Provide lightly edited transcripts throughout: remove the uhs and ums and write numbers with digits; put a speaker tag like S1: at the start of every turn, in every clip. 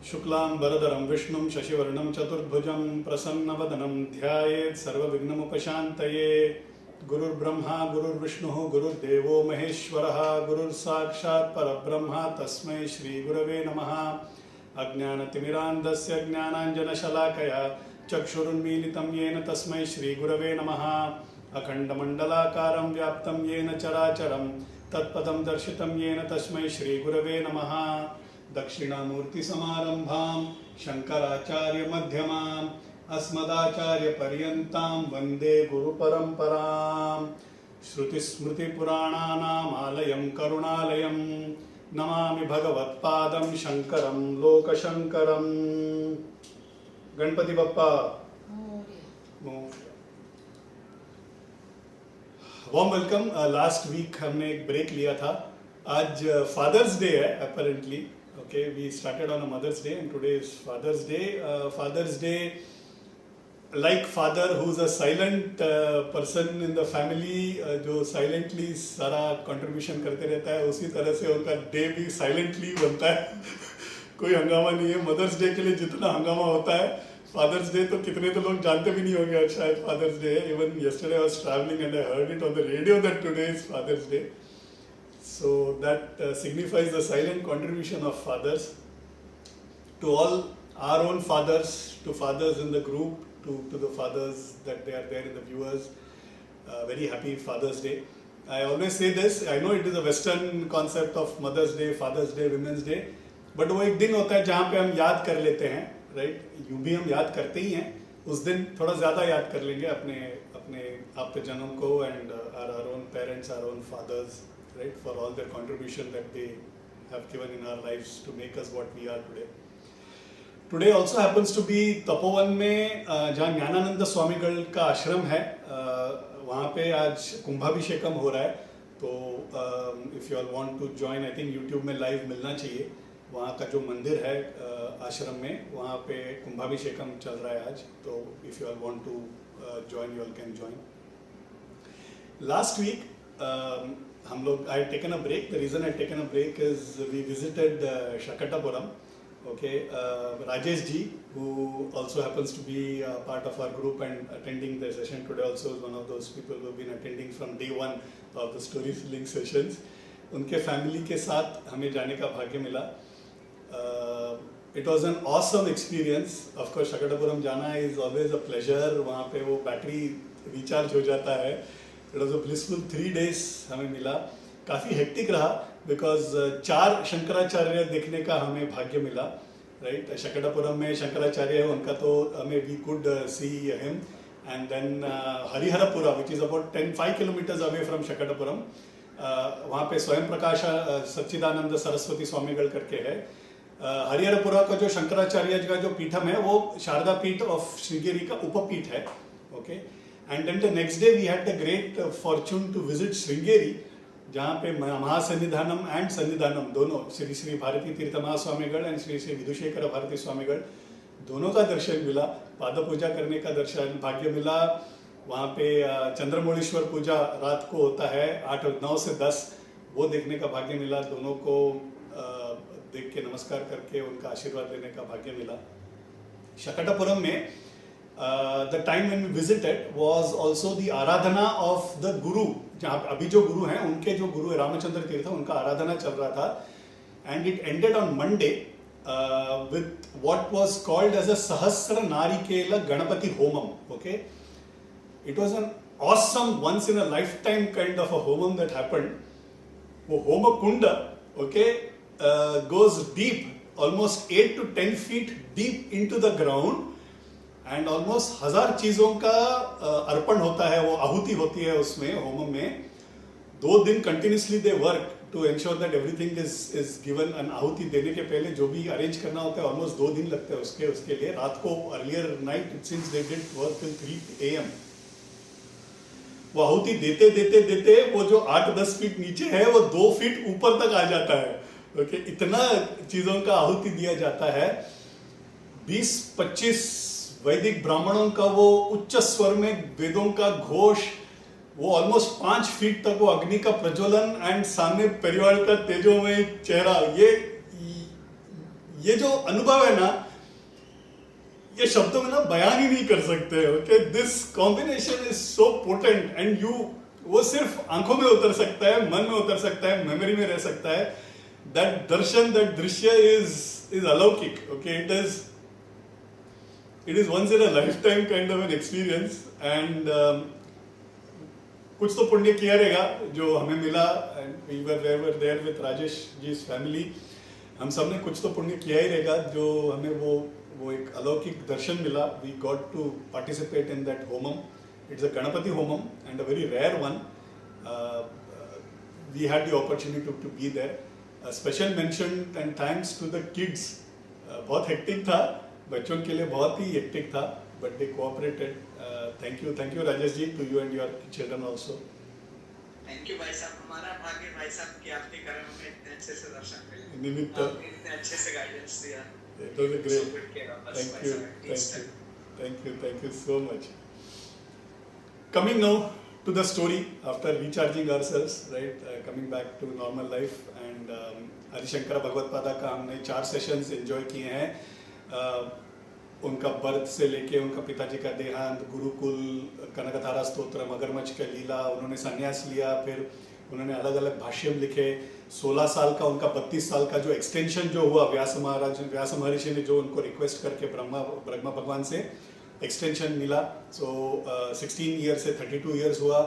S1: शुक्लांबरधरं विष्णुं शशिवर्णं चतुर्भुजं प्रसन्नवदनं ध्यायेत् सर्वविघ्नोपशान्तये। गुरुर्ब्रह्मा गुरुर्विष्णुः गुरुर्देवो महेश्वरः गुरुर्साक्षात् परब्रह्म तस्मै श्रीगुरवे नमः। अज्ञानतिमिरान्धस्य ज्ञानाञ्जनशलाकया चक्षुरुन्मीलितं येन तस्मै श्रीगुरवे नमः। अखण्डमण्डलाकारं व्याप्तं येन चराचरं तत्पदं दर्शितं येन तस्मै श्रीगुरवे नमः। दक्षिणामूर्तिसमारम्भां शङ्कराचार्यमध्यमाम् अस्मदाचार्यपर्यन्तां वन्दे गुरुपरम्पराम्। श्रुतिस्मृतिपुराणानामालयं करुणालयं नमामि भगवत्पादं शङ्करं लोकशङ्करम्। Ganpati Bappa warm welcome. Last week हमने एक ब्रेक लिया था। आज फादर्स डे है apparently. Okay, we started on a Mother's Day and today is Father's Day. Father's Day, like father who's a silent person in the family, जो silently सारा contribution करते रहता है, उसी तरह से उनका day भी silently बनता है। कोई हंगामा नहीं है। Mother's Day के लिए जितना हंगामा होता है, Father's Day तो कितने तो लोग जानते भी नहीं होंगे शायद Father's Day है। Even yesterday I was traveling and I heard it on the radio that today is Father's Day. So that signifies the silent contribution of fathers to all our own fathers, to fathers in the group, to the fathers that they are there in the viewers. Very happy Father's Day. I always say this, I know it is a Western concept of Mother's Day, Father's Day, Women's Day, but वो एक दिन होता है जहाँ पे हम याद कर लेते हैं, right? यूँ भी हम याद करते ही हैं, उस दिन थोड़ा ज़्यादा याद कर लेंगे अपने आप्तजनों को and our own parents, our own fathers. Right, for all their contribution that they have given in our lives to make us what we are today. Today also happens to be Tapovan में जहाँ ज्ञानानंद स्वामीगढ़ का आश्रम है, वहाँ पे आज कुंभाभिषेकम हो रहा है। तो if you all want to join, I think YouTube में live मिलना चाहिए। वहाँ का जो मंदिर है आश्रम में, वहाँ पे कुंभाभिषेकम चल रहा है आज। तो if you all want to join, you all can join. Last week हम लोग I had taken a break. The reason I had taken a break is we visited Shakatapuram. Okay, Rajesh ji, who also happens to be part of our group and attending the session today, also is one of those people who have been attending from day one of the storytelling sessions. उनके family के साथ हमें जाने का भाग्य मिला. It was an awesome experience. Of course, Shakatapuram जाना is always a pleasure. वहाँ पे वो battery recharge हो जाता है. It was a blissful 3 days हमें मिला. काफ़ी हेक्टिक रहा बिकॉज 4 शंकराचार्य देखने का हमें भाग्य मिला. राइट, शकटापुरम में शंकराचार्य है, उनका तो हमें we could see him. And then Hariharapura which is about 5 kilometres away from Shakatapuram, वहाँ पे स्वयं प्रकाश सच्चिदानंद सरस्वती स्वामीगढ़ करके है. हरिहरपुरा का जो शंकराचार्य का जो पीठम है वो शारदा पीठ ऑफ श्रृंगेरी का उपपीठ है. Okay, and then the next day we had the great fortune to visit Sringeri, जहाँ पे महासन्निधानम एंड सन्निधानम दोनों श्री श्री भारती तीर्थ महास्वामीगढ़ एंड श्री श्री विदुशेखर भारती स्वामीगढ़ दोनों का दर्शन मिला. पाद पूजा करने का दर्शन भाग्य मिला. वहाँ पे चंद्रमौलीश्वर पूजा रात को होता है 8-9 से 10, वो देखने का भाग्य मिला. दोनों को देख के नमस्कार करके उनका आशीर्वाद लेने का भाग्य मिला. शकटापुरम में the time when we visited was also the Aradhana of the guru. जहाँ अभी जो गुरु हैं उनके जो गुरु है रामचंद्र तीर्थ, उनका आराधना चल रहा था. And it ended on Monday with what was called as a Sahasra Narikela Ganapati Homam. Okay, it was an awesome once in a lifetime kind of a homam that happened. वो home Kund, okay, goes deep, almost 8 to 10 feet deep into the ground. And almost 1000 चीज़ों का अर्पण होता है, वो आहुति होती है उसमें होम में. 2 दिन continuously they work to ensure that everything is given. And आहुति देने के पहले जो भी अरेंज करना होता है ऑलमोस्ट 2 दिन लगते हैं उसके लिए. रात को earlier night it since they did work till 3 AM. वो आहुति देते देते देते वो जो 8-10 फीट नीचे है वो 2 फीट ऊपर तक आ जाता है. ओके, इतना चीज़ों का आहुति दिया जाता है. 20-25 वैदिक ब्राह्मणों का वो उच्च स्वर में वेदों का घोष, वो ऑलमोस्ट 5 फीट तक वो अग्नि का प्रज्वलन एंड सामने परिवार का तेजोमय चेहरा, ये जो अनुभव है ना, ये शब्दों में ना बयान ही नहीं कर सकते. Okay, this combination is so potent and you, वो सिर्फ आंखों में उतर सकता है, मन में उतर सकता है, मेमोरी में रह सकता है. दैट दर्शन, दैट दृश्य इज अलौकिक. Okay, it is once in a lifetime kind of an experience. And कुछ तो पुण्य किया रहेगा जो हमें मिला. And we were there with Rajesh ji's family. हम सब ने कुछ तो पुण्य किया ही रहेगा जो हमें वो एक अलौकिक दर्शन मिला. We got to participate in that homam. It's a Ganapati homam and a very rare one. We had the opportunity to be there. A special mention and thanks to the kids. बहुत hectic था, बच्चों के लिए बहुत ही hectic था, but they cooperated. Thank you Rajesh ji, to you and your children also.
S2: Thank you भाई साहब, हमारा भाग्य भाई साहब कि आपके कारण हमें इतने अच्छे से दर्शन मिले,
S1: निमित्त
S2: आपने इतने अच्छे से गाइडेंस दिया.
S1: It was a great. Thank you so much. Coming now to the story after recharging ourselves, right? Coming back to normal life and आदिशंकरा भगवत पादा का हमने 4 सेशंस एंजॉय किए हैं. उनका बर्थ से लेके उनका पिताजी का देहांत, गुरुकुल, कनकधारा स्तोत्र, मगरमच्छ का लीला, उन्होंने संन्यास लिया, फिर उन्होंने अलग अलग भाष्यम लिखे. 16 साल का उनका 32 साल का जो एक्सटेंशन जो हुआ, व्यास महर्षि ने जो उनको रिक्वेस्ट करके ब्रह्मा भगवान से एक्सटेंशन मिला. सो 16 ईयर से 32 ईयर्स हुआ.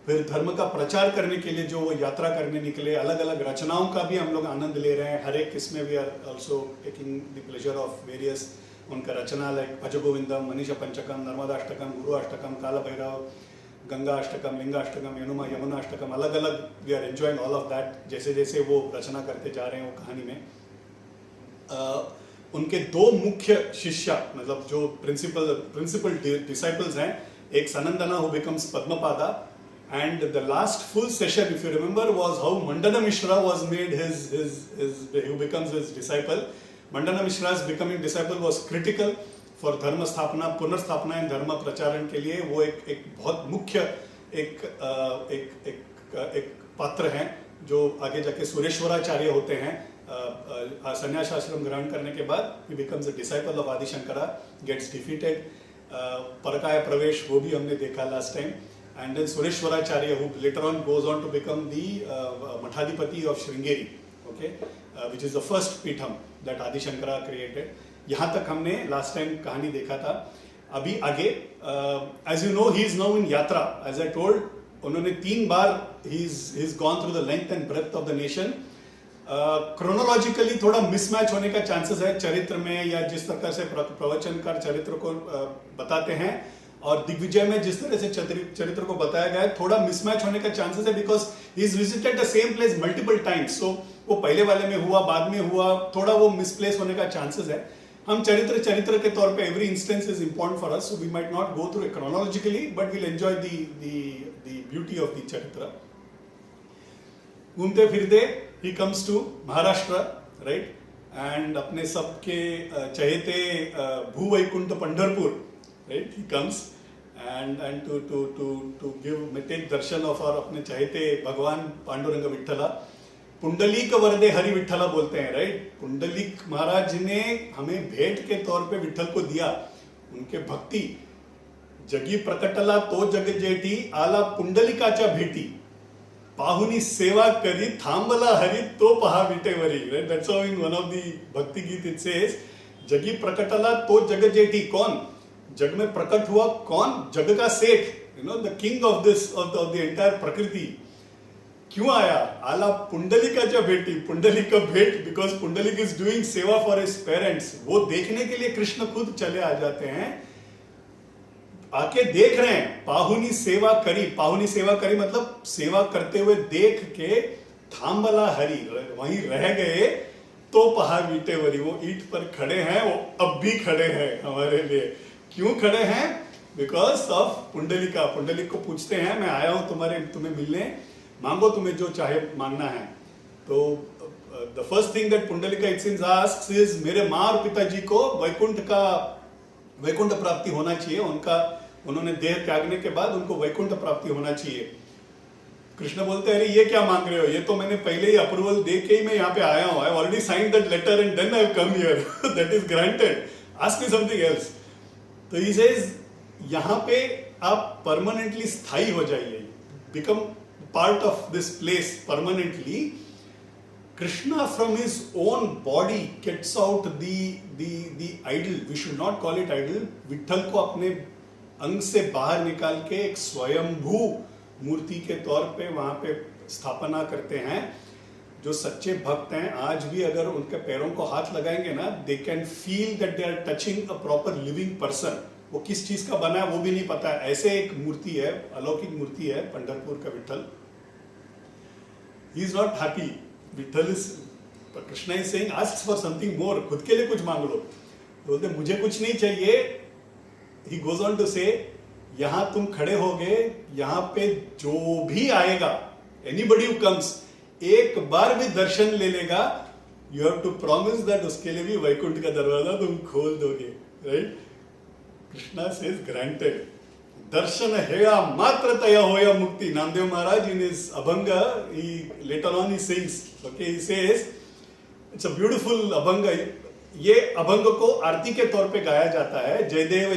S1: फिर धर्म का प्रचार करने के लिए जो वो यात्रा करने निकले, अलग अलग रचनाओं का भी हम लोग आनंद ले रहे हैं. हर एक इसमें we are also taking the pleasure of various उनका रचना, लाइक भज गोविंदम, मनीषा पंचकम, नर्मदा अष्टकम, गुरु अष्टकम, काल भैरव, गंगा अष्टकम, लिंगा अष्टकम, यमुना अष्टकम, अलग अलग we are enjoying all of that. जैसे जैसे वो रचना करते जा रहे हैं वो कहानी में. उनके 2 मुख्य शिष्य, मतलब जो प्रिंसिपल डिसाइपल्स हैं, एक Sanandana who becomes Padmapada, and the last full session, if you remember, was how Mandana Mishra was made who becomes his disciple. Mandana Mishra's becoming disciple was critical for धर्म स्थापना, पुनर्स्थापना एंड धर्म प्रचारण के लिए. वो एक बहुत मुख्य एक पात्र हैं जो आगे जाके सुरेश्वराचार्य होते हैं. संन्यास आश्रम ग्रहण करने के बाद he becomes a disciple of Adi Shankara, gets defeated. परकाय प्रवेश वो भी हमने देखा last time. And then Sureshwaracharya, who later on goes on to become the Mathadipati of Sringeri, okay, which is the first Pitham that Adi Shankara created. यहाँ तक हमने last time कहानी देखा था. अभी आगे, as you know, he is now in yatra. As I told, उन्होंने 3 बार he's gone through the length and breadth of the nation. Chronologically थोड़ा मिसमैच होने का चांसेस है चरित्र में, या जिस तरह से प्रवचनकार चरित्र को बताते हैं और दिग्विजय में जिस तरह से चरित्र को बताया गया है, थोड़ा मिसमैच होने का चांसेस है, because he is visited the same place multiple times. So वो पहले वाले में हुआ, बाद में हुआ, थोड़ा वो मिसप्लेस होने का चांसेस है. हम चरित्र के तौर पे every instance is important for us, so we might not go through it chronologically, but will enjoy the beauty of the charitra. घूमते फिरते ही comes to Maharashtra, right, and अपने सबके चहेते भूवैकुंठ Pandharpur, right, he comes and to take darshan of our अपने चाहते भगवान पांडुरंग विठ्ठला. पुंडलीक वरदे हरि विठ्ठला बोलते हैं, राइट. पुंडलीक महाराज ने हमें भेंट के तौर पे विठ्ठल को दिया. उनके भक्ति जगी प्रकटला तो जग जेठी, आला पुंडलिकाच्या भेटी, पाहुनी सेवा करी, थांबला हरी तो पहा विटेवरी, right. That's how in one of the bhakti geet it says, जगी प्रकटला तो जग जेठी. कौन जग में प्रकट हुआ? कौन? जग का सेठ, you know, the king of this of the entire प्रकृति. क्यों आया? आला पुंडलिकाच्या भेटी. पुंडलिक का भेंट, बिकॉज पुंडलिक इज डूइंग सेवा फॉर हिज पेरेंट्स. वो देखने के लिए कृष्ण खुद चले आ जाते हैं, आके देख रहे हैं. पाहुनी सेवा करी, पाहुनी सेवा करी मतलब सेवा करते हुए देख के, थांबला हरी, वहीं रह गए, तो पहा वीटेवरी. वो ईंट पर खड़े हैं, वो अब भी खड़े हैं हमारे लिए. क्यों खड़े हैं? Because of पुंडलिका. पुंडलिक को पूछते हैं, मैं आया हूं तुम्हें मिलने, मांगो तुम्हें जो चाहे मांगना है. तो the first thing that Pundalika it seems asks is, मेरे मां और पिताजी को वैकुंठ प्राप्ति होना चाहिए. उन्होंने देह त्यागने के बाद उनको वैकुंठ प्राप्ति होना चाहिए. कृष्ण बोलते हैं अरे ये क्या मांग रहे हो, ये तो मैंने पहले ही अप्रूवल दे के ही मैं यहाँ पे आया हूँ, I already sign that letter and then I have come here, that is granted, ask me something else. तो ही सेज यहाँ पे आप परमानेंटली स्थायी हो जाइए, become part of this place permanently. Krishna from his own body gets out the idol. We should not call it idol. Vitthal को अपने अंग से बाहर निकाल के एक स्वयंभू मूर्ति के तौर पे वहां पे स्थापना करते हैं। जो सच्चे भक्त हैं आज भी अगर उनके पैरों को हाथ लगाएंगे ना, they can feel that they are touching a proper living person. वो किस चीज का बना है वो भी नहीं पता है, ऐसे एक मूर्ति है, अलौकिक मूर्ति है पंढरपुर का Vitthal. He is not happy. Vitthal is, Krishna is saying ask for something more, खुद के लिए कुछ मांग लो। बोलते मुझे कुछ नहीं चाहिए। ही गोज ऑन टू से, यहां तुम खड़े होगे, यहां पे जो भी आएगा, एनीबडी हु कम्स, एक बार भी दर्शन ले लेगा, you have to promise that उसके लिए भी वैकुंठ का दरवाजा तुम खोल दोगे, राइट। Krishna says granted. दर्शन हेया मात्र तया होया मुक्ति। नामदेव महाराज in his Abhanga, he later on he sings, okay, he says it's a beautiful Abhanga. ये अभंग को आरती के तौर पे गाया जाता है। जय देव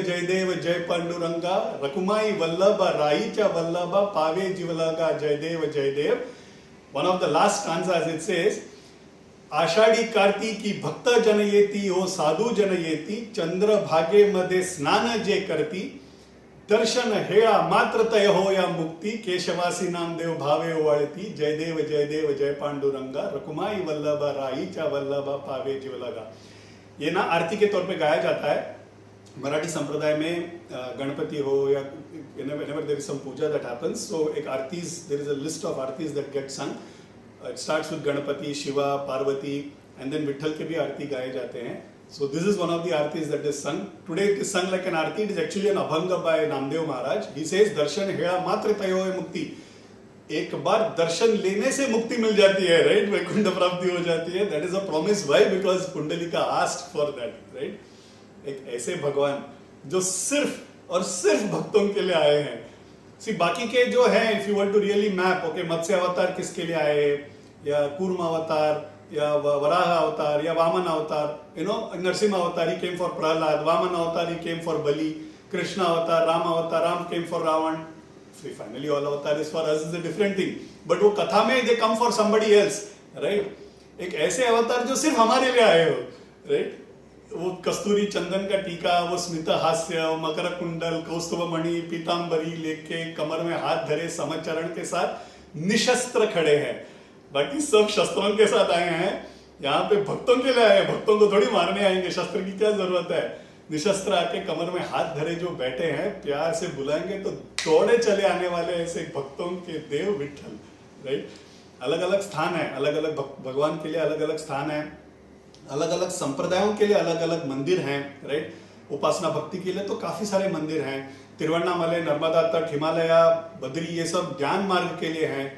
S1: जय पांडुरंगा, रकुमाई वल्लभा राईचा वल्लभा, पावे जीवलागा जय देव। One of the last stanzas it says, Ashadhi Kartiki भक्त जन येती, हो साधू जन येती, चंद्र भागे मध्ये स्नान जे करती, दर्शन हेळा मात्र तय हो या मुक्ति, केशवासी नामदेव भावे ओवाळती, जय देव जय पांडुरंगा, रकुमाई वल्लभा राईचा वल्लभा, पावे जीवलगा। ये ना आरती के तौर पे गाया जाता है। मराठी संप्रदाय में गणपति हो या whenever there is some puja that happens, so एक Aarti's, there is a list of Aarti's that get sung. It starts with Ganpati, Shiva, Parvati, and then Vitthal के भी आरती गाए जाते हैं। So this is one of the artis that is sung. Today it is sung like an arti. It is actually an abhanga by Namdev Maharaj. He says, दर्शन हेड़ा मात्र तय होए मुक्ति। एक बार दर्शन लेने से मुक्ति मिल जाती है, राइट, वैकुंठ प्राप्ति हो जाती है। That is a promise. Why? Because पुंडलिका asked for that, right? एक ऐसे भगवान जो सिर्फ और सिर्फ भक्तों के लिए आए हैं। See, बाकी के जो है, if you want to really map, okay, मत्स्य अवतार किसके लिए आए, या कूर्म अवतार, या वराह अवतार, या वामन अवतार, you know, नरसिंह अवतार he came for Prahlad, Vaman अवतार he came for बलि, कृष्ण अवतार, राम अवतार, Ram came for Ravan. Finally all avatar is for us is a different thing, but वो कथा में they come for somebody else, right? एक ऐसे अवतार जो सिर्फ हमारे लिए आए हो, right? वो कस्तूरी चंदन का टीका, वो स्मित हास्य, वो मकर कुंडल, कौस्तुभ मणि, पीतांबरी लेके कमर में हाथ धरे समचरण के साथ निशस्त्र खड़े हैं। बाकी सब शस्त्रों के साथ आए हैं, यहाँ पे भक्तों के लिए आए, भक्तों को थोड़ी मारने आएंगे, शस्त्र की क्या जरूरत है। निशस्त्र आके कमर में हाथ धरे जो बैठे हैं, प्यार से बुलाएंगे तो दौड़े चले आने वाले ऐसे भक्तों के देव विठल, राइट। अलग अलग स्थान है, अलग अलग भगवान के लिए अलग अलग स्थान है, अलग अलग संप्रदायों के लिए अलग अलग मंदिर हैं, राइट। उपासना भक्ति के लिए तो काफी सारे मंदिर हैं, तिरुवन्नामलई, नर्मदा तट, हिमालय, बद्री, ये सब ज्ञान मार्ग के लिए हैं।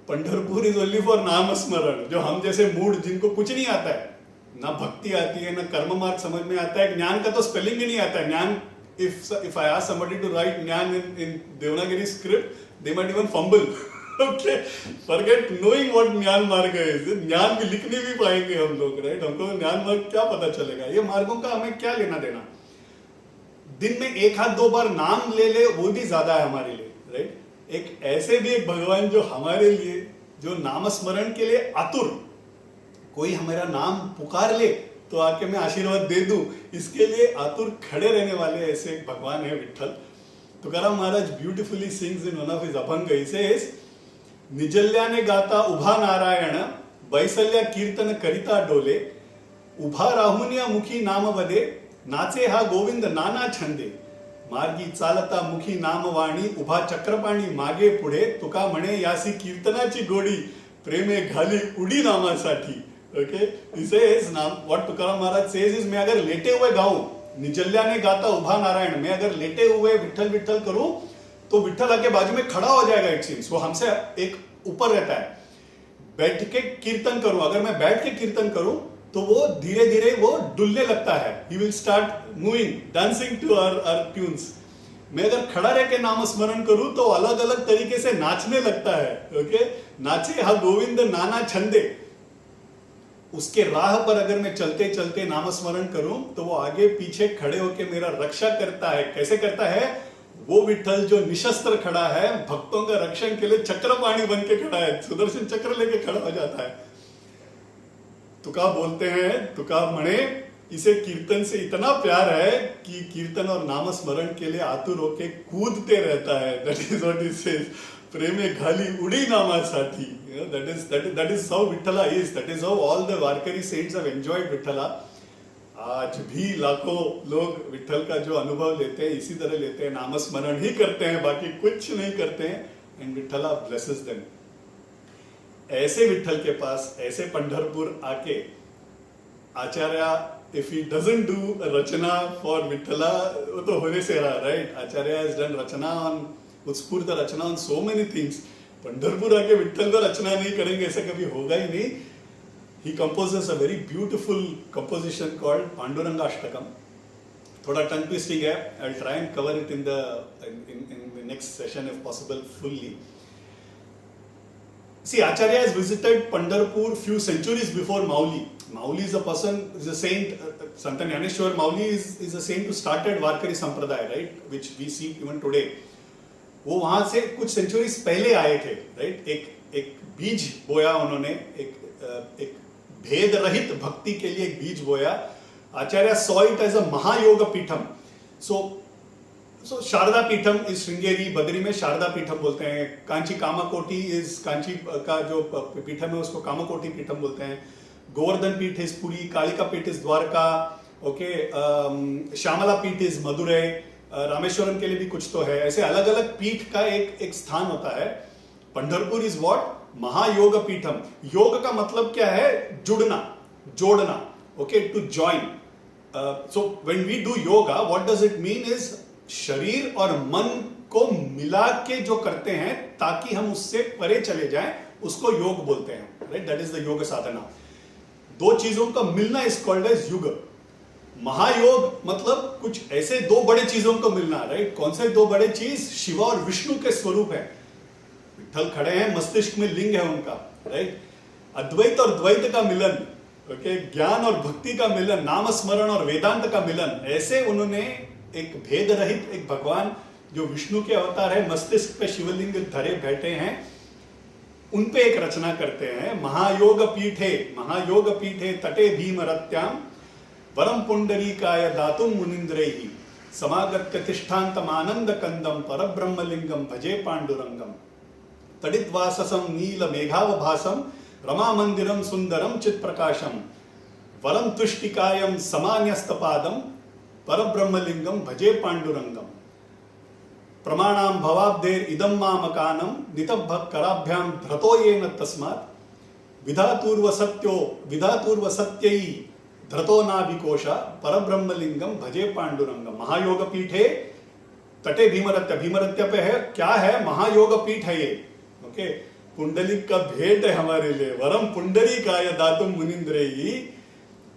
S1: पंढरपुर इज ओनली फॉर नाम स्मरण, जो हम जैसे मूड जिनको कुछ नहीं आता है, ना भक्ति आती है, ना कर्म मार्ग समझ में आता है, ज्ञान का तो स्पेलिंग ही नहीं आता है। ज्ञान, if I ask somebody to write ज्ञान in Devanagari script, they might even fumble. Okay, forget knowing what ज्ञान मार्ग है। ज्ञान भी लिखने भी पाएंगे हम लोग, राइट। हमको ज्ञान मार्ग क्या पता चलेगा, ये मार्गों का हमें क्या लेना देना। दिन में एक हाथ दो बार नाम ले ले वो भी ज्यादा है हमारे लिए, राइट। एक ऐसे भी एक भगवान जो हमारे लिए, जो नाम स्मरण के लिए आतुर, कोई हमारा नाम पुकार ले तो आके मैं आशीर्वाद दे दूं, इसके लिए आतुर खड़े रहने वाले ऐसे एक भगवान है Vithal. Tukaram Maharaj beautifully sings in one of his abhang, he says, निजल्याने गाता उभा नारायण, बैसल्या कीर्तन करिता डोले, उभा राहुन या मुखी नाम वदे, नाचे हा गोविंद नाना छंदे, मार्गी चालता मुखी नामवाणी, उभा चक्रपाणी मागे पुढे, तुका म्हणे यासी कीर्तनाची गोडी, प्रेमे घाली उडी नामासाठी। Okay, what Tukaram Maharaj says is, मैं अगर लेटे हुए गाऊं, निजल्याने गाता उभा नारायण, मैं अगर लेटे हुए विठल विठल करूं तो विठल आके बाजू में खड़ा हो जाएगा, इट सीम्स वो हमसे एक ऊपर रहता है। बैठ के कीर्तन करूं, अगर मैं बैठ के कीर्तन करूं तो वो धीरे धीरे वो डुलने लगता है, he will start moving, dancing to our tunes. मैं अगर खड़ा रह के नाम स्मरण करूं तो अलग अलग तरीके से नाचने लगता है. ओके, नाचे हा गोविंद नाना छंदे. उसके राह पर अगर मैं चलते चलते नाम स्मरण करूं तो वो आगे पीछे खड़े होके मेरा रक्षा करता है. कैसे करता है? वो विठल जो निशस्त्र खड़ा है, भक्तों का रक्षण के लिए चक्रपाणी बन के खड़ा है, सुदर्शन चक्र लेके खड़ा हो जाता है. तुका बोलते हैं, तुका मणे, इसे कीर्तन से इतना प्यार है कि कीर्तन और नाम स्मरण के लिए आतुर होके कूदते रहता है. That is what he says. प्रेमे घाली उडी नामासाठी. That is how Vitthala is. That is how all the Varkari saints have enjoyed Vitthala. आज भी लाखों लोग विठल का जो अनुभव लेते हैं इसी तरह लेते हैं, नाम स्मरण ही करते हैं, बाकी कुछ नहीं करते हैं. And Vithala blesses them. ऐसे विठल के पास, ऐसे पंढरपुर आके आचार्य, if he doesn't do Rachna for Vitthala, वो तो होने से रहा, right? Acharya has done rachna on, उत्स्फूर्त रचना on so many things. Pandharpur आके विठल का रचना नहीं करेंगे ऐसा कभी होगा ही नहीं. He composes a very beautiful composition called Panduranga Ashtakam. थोड़ा tongue twisting है. I'll try and cover it in the next session if possible fully. See, Acharya has visited Pandharpur few centuries before Mauli. Mauli is a person, is a saint. Sant Jnaneshwar Mauli is a saint who started Varkari Sampradaya, right? Which we see even today. वो वहां से कुछ centuries पहले आए थे, right? एक बीज बोया उन्होंने, एक भेद रहित भक्ति के लिए एक बीज बोया. Acharya saw it as a Mahayoga Peetham. So Sharada Peetham is Sringeri, Badri में शारदा पीठम बोलते हैं. कांची कामाकोटी इज, कांची का जो पीठम है उसको कामाकोटी पीठम बोलते हैं. गोवर्धन पीठ इज पुरी, कालिका पीठ इज द्वारका, ओके, श्यामला पीठ इज मदुरै, रामेश्वरम के लिए भी कुछ तो है. ऐसे अलग अलग पीठ का एक स्थान होता है. Pandharpur is what? महायोग पीठम. योग का मतलब क्या है? जुड़ना, जोड़ना, okay, to join. So when we do yoga, what does it mean is शरीर और मन को मिला के जो करते हैं ताकि हम उससे परे चले जाएं, उसको योग बोलते हैं, राइट? दैट इज द योग साधना. दो चीजों का मिलना इज कॉल्ड एज युग. महायोग मतलब कुछ ऐसे दो बड़े चीजों को मिलना, राइट? कौन से दो बड़े चीज? शिवा और विष्णु के स्वरूप है. विठल खड़े हैं, मस्तिष्क में लिंग है उनका, राइट? अद्वैत और द्वैत का मिलन, ओके, ज्ञान और भक्ति का मिलन, नाम स्मरण और वेदांत का मिलन. ऐसे उन्होंने एक भेद रहित एक भगवान जो विष्णु के अवतार है, मस्तिष्क पे शिवलिंग धरे बैठे हैं, उन पे एक रचना करते हैं. महायोग पीठे तटे भीमरत्याम वरम पुंडरीकाय दातुम मुनिंद्रैहि समागत्य तिष्ठान्तमानंद कंदम परब्रह्मलिंगम भजे पांडुरंगम. तडितवाससं नील मेघावभासम रमा मंदिरम सुंदरम चित्प्रकाशम वरम तुष्टिकायम समान्यस्तपादम परब्रह्मलिंगम भजे पांडुरंगम. प्रमाणाम भवाब्देर इदम मामकानम नितभक् कराभ्याम धृतो येन तस्मात् विधातूर्व सत्यै धृतो नाभिकोशा परब्रह्मलिंगम भजे पांडुरंगम. महायोग पीठे तटे भीमरत्या पे है. क्या है? महायोग पीठ है ये, ओके. पुंडलिक का भेंट है हमारे लिए. वरम पुंडरीकाय दातुम मुनिंद्रैहि.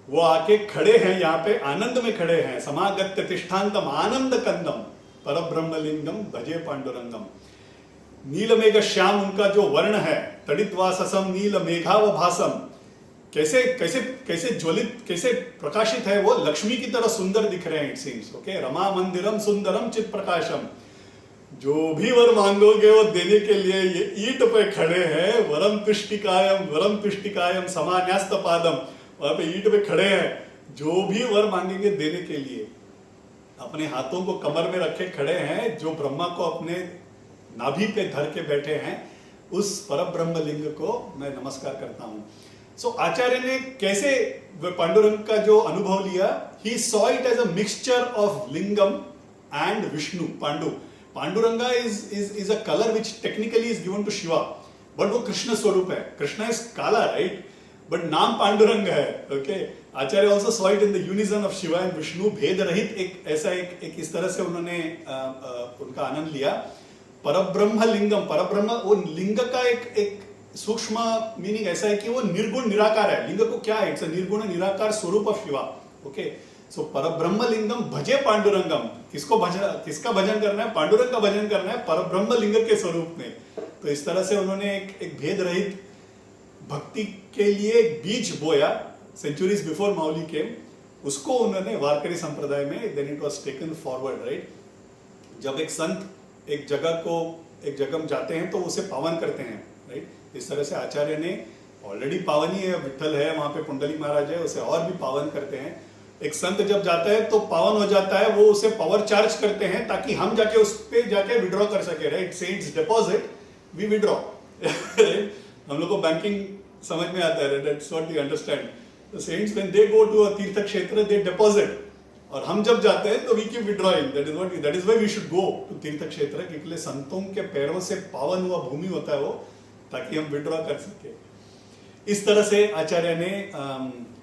S1: वो आके खड़े हैं यहाँ पे, आनंद में खड़े हैं. समागत्य तिष्ठान्तम आनंद कंदम परब्रह्मलिंगम भजे पांडुरंगम. नीलमेघ श्याम उनका जो वर्ण है, तडितवाससम नील मेघावभासम. कैसे कैसे कैसे ज्वलित, कैसे प्रकाशित है वो, लक्ष्मी की तरह सुंदर दिख रहे हैं, इट सीम्स, ओके. रमा मंदिरम सुंदरम चित प्रकाशम. जो भी वर मांगोगे वो देने के लिए ये ईट पे खड़े हैं. वरम तुष्टिकायम समान्यास्त पादम. वहां पे ईट पे खड़े हैं, जो भी वर मांगेंगे देने के लिए. अपने हाथों को कमर में रखे खड़े हैं. जो ब्रह्मा को अपने नाभि पे धर के बैठे हैं, उस परब्रह्म लिंग को मैं नमस्कार करता हूं. सो आचार्य ने कैसे पांडुरंग का जो अनुभव लिया? He saw it as a mixture of lingam and Vishnu. Panduranga is a color which technically is given to Shiva, but वो कृष्ण स्वरूप है. कृष्णा is काला, right? But नाम पांडुरंग है, okay? Acharya also saw it in the unison of Shiva and Vishnu. भेद रहित एक इस तरह से उन्होंने उनका आनंद लिया. परब्रह्म लिंगम, परब्रह्म वो लिंग का एक सूक्ष्म मीनिंग ऐसा है कि वो निर्गुण निराकार है. लिंग को क्या है? इट्स अ निर्गुण निराकार स्वरूप ऑफ शिवा, ओके. सो परब्रह्मलिंगम भजे पांडुरंगम, किसका भजन करना है? पांडुरंग का भजन करना है परब्रह्मलिंग के स्वरूप में। तो इस तरह से उन्होंने एक भेद रहित भक्ति के लिए एक बीज बोया सेंचुरीज बिफोर माउली केम, उसको उन्होंने वारकरी संप्रदाय में then it was taken forward, right. जब एक संत एक जगह में जाते हैं तो उसे पावन करते हैं, राइट। इस तरह से आचार्य ने ऑलरेडी पावन ही है, विठल है वहां पे, पुंडली महाराज है, उसे और भी पावन करते हैं। एक संत जब जाता है तो पावन हो जाता है, वो उसे पावर चार्ज करते हैं ताकि हम जाके उस पे जाके विड्रॉ कर सके, right. Saints deposit, we withdraw. हम लोग को बैंकिंग समझ में आता है, that's what we understand. The saints when they go to a tirtha kshetra they deposit, और हम जब जाते हैं तो we keep withdrawing. That is why we should go to tirtha kshetra, क्योंकि संतों के पैरों से पावन हुआ भूमि होता है वो, ताकि हम विड्रॉ कर सके। इस तरह से आचार्य ने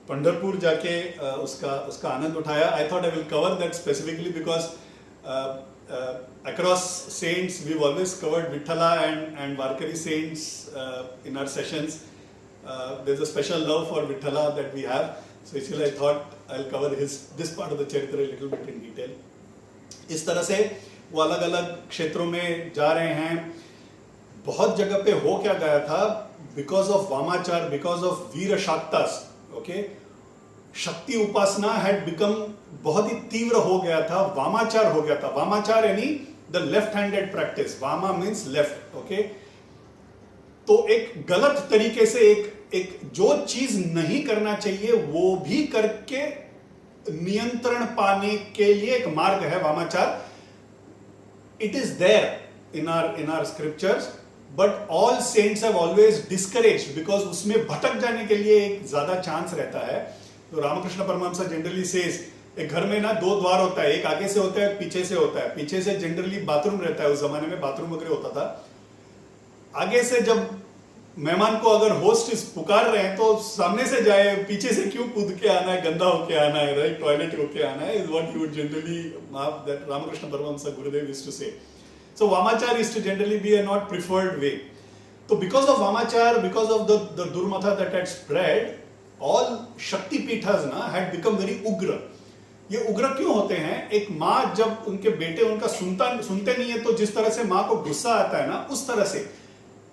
S1: पंढरपुर जाके उसका आनंद उठाया। I thought I will cover that specifically because across saints we've always covered Vithala and Varkari saints in our sessions. There's a special love for Vithala that we have, so इसलिए I thought I'll cover this part of the charitra a little bit in detail. इस तरह से वो अलग अलग क्षेत्रों में जा रहे हैं। बहुत जगह पे हो क्या गया था, because of Vamachara, because of Vira Shaktas, okay, Shakti upasana had become बहुत ही तीव्र हो गया था, वामाचार हो गया था। वामाचार यानी the left handed practice, Vama means left, okay. तो एक गलत तरीके से एक जो चीज नहीं करना चाहिए वो भी करके नियंत्रण पाने के लिए एक मार्ग है Vamachara. It is there in our scriptures, but all saints have always discouraged, because उसमें भटक जाने के लिए एक ज्यादा चांस रहता है। तो रामकृष्ण परमहंस जनरली सेज, एक घर में ना 2 द्वार होता है, एक आगे से होता है, एक पीछे से होता है। पीछे से जनरली बाथरूम रहता है, उस जमाने में बाथरूम वगैरह होता था। आगे से जब मेहमान को अगर होस्ट पुकार रहे हैं तो सामने से जाए, पीछे से क्यों कूद के आना है, गंदा होके आना है, राइट, टॉयलेट होके आना है, is what you would generally that Ramakrishna Paramahamsa Gurudev used to say. So Vamachara is to generally be a not preferred way. तो because of Vamachara, because of the durmatha that had spread, all Shakti पीठास ना had become very उग्र। ये उग्र क्यों होते हैं? एक माँ जब उनके बेटे उनका सुनते नहीं है तो जिस तरह से माँ को गुस्सा आता है ना, उस तरह से,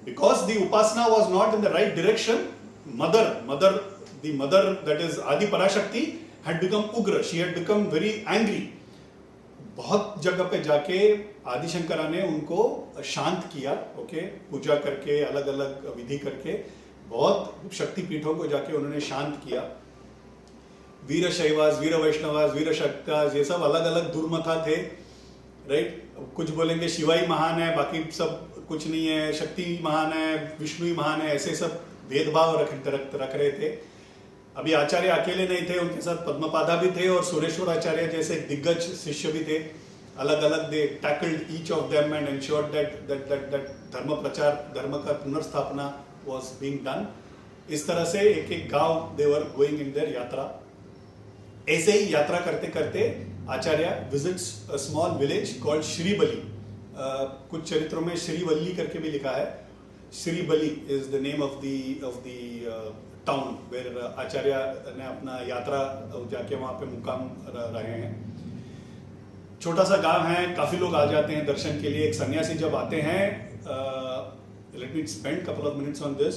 S1: because the upasana was not in the right direction, the mother that is Adi Parashakti had become उग्र, she had become very angry। बहुत जगह पे जाके आदि शंकरा ने उनको शांत किया, ओके, पूजा करके, अलग अलग विधि करके बहुत शक्ति पीठों को जाके उन्होंने शांत किया। वीर शैवास, वीर वैष्णवास, वीर शक्तास, ये सब अलग अलग दुर्मथा थे, राइट। कुछ बोलेंगे शिवाई महान है, बाकी सब कुछ नहीं है, शक्ति महान है, विष्णु ही महान है, ऐसे सब भेदभाव रख रहे थे। अभी आचार्य अकेले नहीं थे, उनके साथ पद्मपादा भी थे और सुरेश्वर आचार्य जैसे दिग्गज शिष्य भी थे। अलग अलग they tackled each of them and ensured that dharma prachar, धर्म का पुनर्स्थापना was being done। इस तरह से एक एक गांव they were going in their यात्रा। ऐसे ही यात्रा करते करते आचार्य visits a small village called श्रीबली। कुछ चरित्रों में श्रीवल्ली करके भी लिखा है। श्रीबली is the name of the town where आचार्य ने अपना यात्रा जाके वहां पे मुकाम रहे हैं। छोटा सा गांव है, काफी लोग आ जाते हैं दर्शन के लिए। एक सन्यासी जब आते हैं, let me spend couple of minutes on this.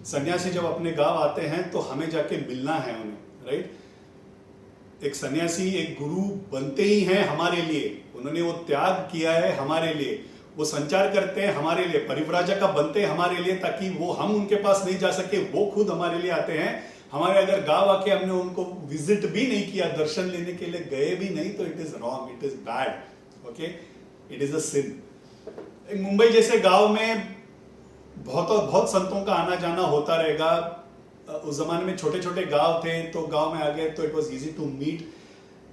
S1: सन्यासी जब अपने गांव आते हैं तो हमें जाके मिलना है उन्हें, राइट। एक सन्यासी एक गुरु बनते ही हैं हमारे लिए, उन्होंने वो त्याग किया है हमारे लिए, वो संचार करते हैं हमारे लिए, परिव्राजक का बनते हैं हमारे लिए, ताकि वो हम उनके पास नहीं जा सके, वो खुद हमारे लिए आते हैं। हमारे अगर गांव आके हमने उनको विजिट भी नहीं किया, दर्शन लेने के लिए गए भी नहीं, तो it is wrong, it is bad, okay, it is a sin. Mumbai जैसे गांव में बहुत संतों का आना जाना होता रहेगा। उस जमाने में छोटे छोटे गांव थे, तो गांव में आ गए तो it was easy to meet.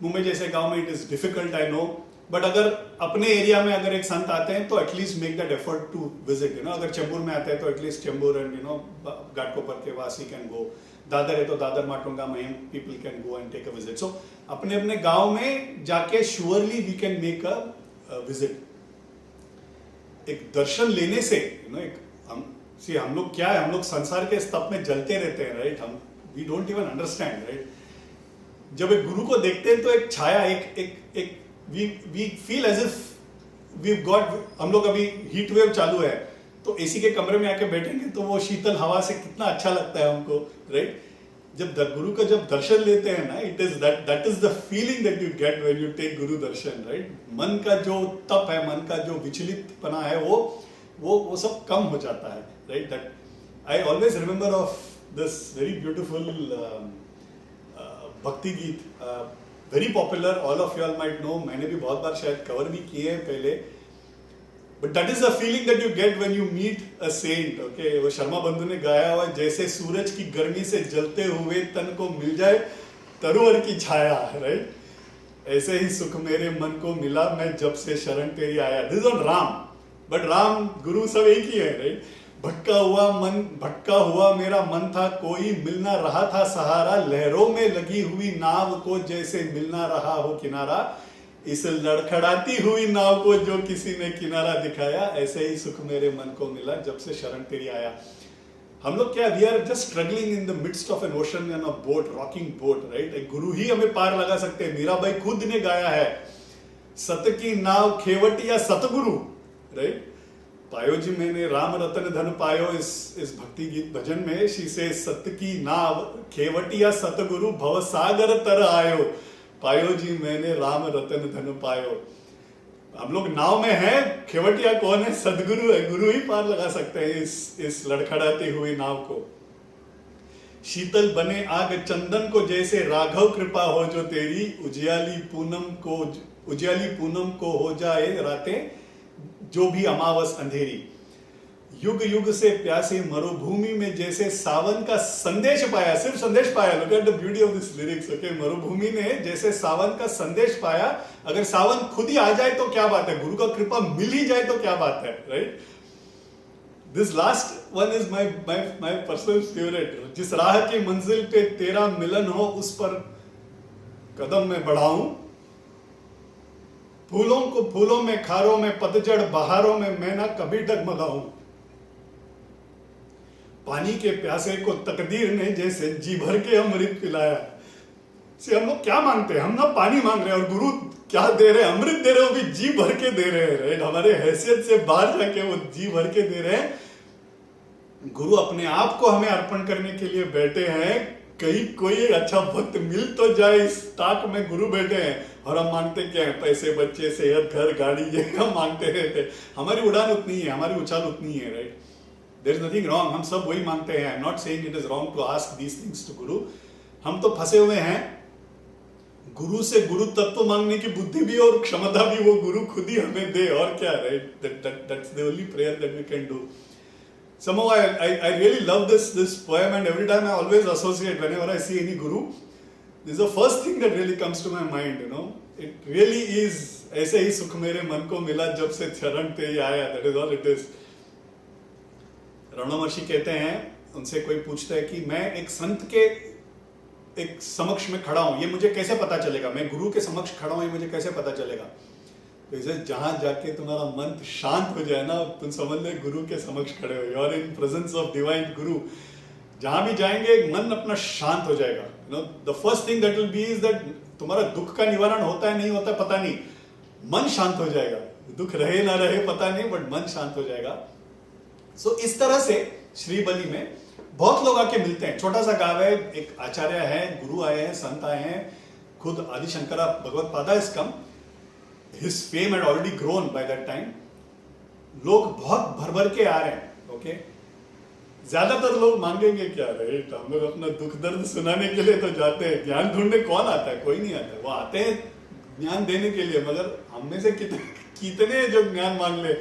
S1: Mumbai जैसे गांव में it is difficult, I know, but अगर अपने एरिया में अगर एक संत आते हैं तो at least make that effort to visit, you know. अगर चेंबूर में आते हैं तो at least Chembur and, you know, Ghatkopar के वासी कैन गो। दादर है तो Dadar Matunga Mahim people can go and take a visit. So अपने अपने गांव में जाके surely we can make a visit. एक दर्शन लेने से, यू नो, एक हम लोग क्या है, हम लोग संसार के स्तप में जलते रहते हैं, राइट। हम we don't even understand, right. जब एक गुरु को देखते हैं तो एक छाया, एक एक एक we feel as if we got, हम लोग अभी हीट वेव चालू है तो एसी के कमरे में आके बैठेंगे तो वो शीतल हवा से कितना अच्छा लगता है हमको, राइट? जब गुरु का जब दर्शन लेते हैं ना, it is that is the feeling that you get when you take guru darshan, right? मन का जो तप है, मन का जो विचलितपना है, वो सब कम हो जाता है, right? That I always remember of this very beautiful भक्ति गीत, very popular, all of you all might know, मैंने भी बहुत बार शायद कवर भी किए हैं पहले, but that is the feeling that you get when you meet a saint, okay? वो शर्मा बंधु ने गाया हुआ, जैसे सूरज की गर्मी से जलते हुए तन को मिल जाए तरुवर की छाया, राइट? ऐसे ही सुख मेरे मन को मिला मैं जब से शरण तेरी आया। This is on Ram, but Ram गुरु सब एक ही है, राइट? भटका हुआ मेरा मन था, कोई मिलना रहा था सहारा, लहरों में लगी हुई नाव को जैसे मिलना रहा हो किनारा, इस लड़खड़ाती हुई नाव को जो किसी ने किनारा दिखाया, ऐसे ही सुख मेरे मन को मिला जब से शरण तेरी आया। हम लोग क्या, we are just struggling in the midst of an ocean and a boat, rocking boat, right? एक गुरु ही हमें पार लगा सकते हैं। मीराबाई खुद ने गाया है, सत की नाव खेवटिया सतगुरु, राइट? पायो जी मैंने राम रतन धन पायो, इस भक्ति गीत भजन में शी से, सत की नाव खेवटिया सतगुरु भव सागर तर आयो, पायो जी मैंने राम रतन धन पायो। हम लोग नाव में हैं, खेवटिया कौन है? सदगुरु है, गुरु ही पार लगा सकते हैं इस लड़खड़ाती हुई नाव को। शीतल बने आग चंदन को जैसे, राघव कृपा हो जो तेरी, उजियाली पूनम को हो जाए रातें जो भी अमावस अंधेरी, युग युग से प्यासे मरुभूमि में जैसे सावन का संदेश पाया, सिर्फ संदेश पाया, look at the beauty of this lyrics, okay? मरुभूमि ने जैसे सावन का संदेश पाया, अगर सावन खुद ही आ जाए तो क्या बात है, गुरु का कृपा मिल ही जाए तो क्या बात है, right? This last one is my personal favourite, जिस राह की मंजिल पे तेरा मिलन हो उस पर कदम में बढ़ाऊं, फूलों में खारों में पतझड़ बहारों में मैं ना कभी डगमगाऊं, पानी के प्यासे को तकदीर ने जैसे जी भर के अमृत पिलाया। से हम लोग क्या मांगते हैं? हम ना पानी मांग रहे हैं और गुरु क्या दे रहे हैं? अमृत दे रहे हैं, वो भी जी भर के दे रहे हैं, राइट? हमारे हैसियत से बाहर जाके वो जी भर के दे रहे हैं। गुरु अपने आप को हमें अर्पण करने के लिए बैठे हैं, कहीं कोई अच्छा भक्त मिल तो जाए, इस ताक में गुरु बैठे हैं और हम मांगते क्या है? पैसे, बच्चे, सेहत, घर, गाड़ी, ये हम मांगते रहते। हमारी उड़ान उतनी है, हमारी उछाल उतनी है, right? There is nothing wrong, हम सब वही मांगते हैं। I am not saying it is wrong to ask these things to guru. हम तो फंसे हुए हैं, गुरु से गुरु तत्व मांगने की बुद्धि भी और क्षमता भी वो गुरु खुद ही हमें दे, और क्या, right? That's the only prayer that we can do. Somehow I really love this poem, and every time I always associate, whenever I see any guru, this is the first thing that really comes to my mind, you know. It really is, ऐसे ही सुख मेरे मन को मिला जब से शरण तेरी आया, that is all it is. रमण महर्षि कहते हैं, उनसे कोई पूछता है कि मैं एक संत के एक समक्ष में खड़ा हूं, ये मुझे कैसे पता चलेगा? मैं गुरु के समक्ष खड़ा हूं, ये मुझे कैसे पता चलेगा? तो इसे जहां जाके तुम्हारा मन शांत हो जाए ना, तुम समझ ले गुरु के समक्ष खड़े हो, you are in presence of divine guru. जहां भी जाएंगे मन अपना शांत हो जाएगा। You know, the first thing that will be is that तुम्हारा दुख का निवारण होता है नहीं होता है पता नहीं, मन शांत हो जाएगा। दुख रहे ना रहे पता नहीं, बट मन शांत हो जाएगा। सो इस तरह से श्रीबली में बहुत लोग आके मिलते हैं। छोटा सा गांव है, एक आचार्य है, गुरु आए हैं, संत आए हैं, खुद आदि शंकरा भगवत पादा is come. His fame had already grown by that time. लोग बहुत भर भर के आ रहे हैं, ओके? ज्यादातर लोग मांगेंगे क्या, राइट? हम लोग अपना दुख दर्द सुनाने के लिए तो जाते हैं, ज्ञान ढूंढने कौन आता है? कोई नहीं आता है। वो आते हैं ज्ञान देने के लिए, मगर हम में से कितने जो ज्ञान मांग ले।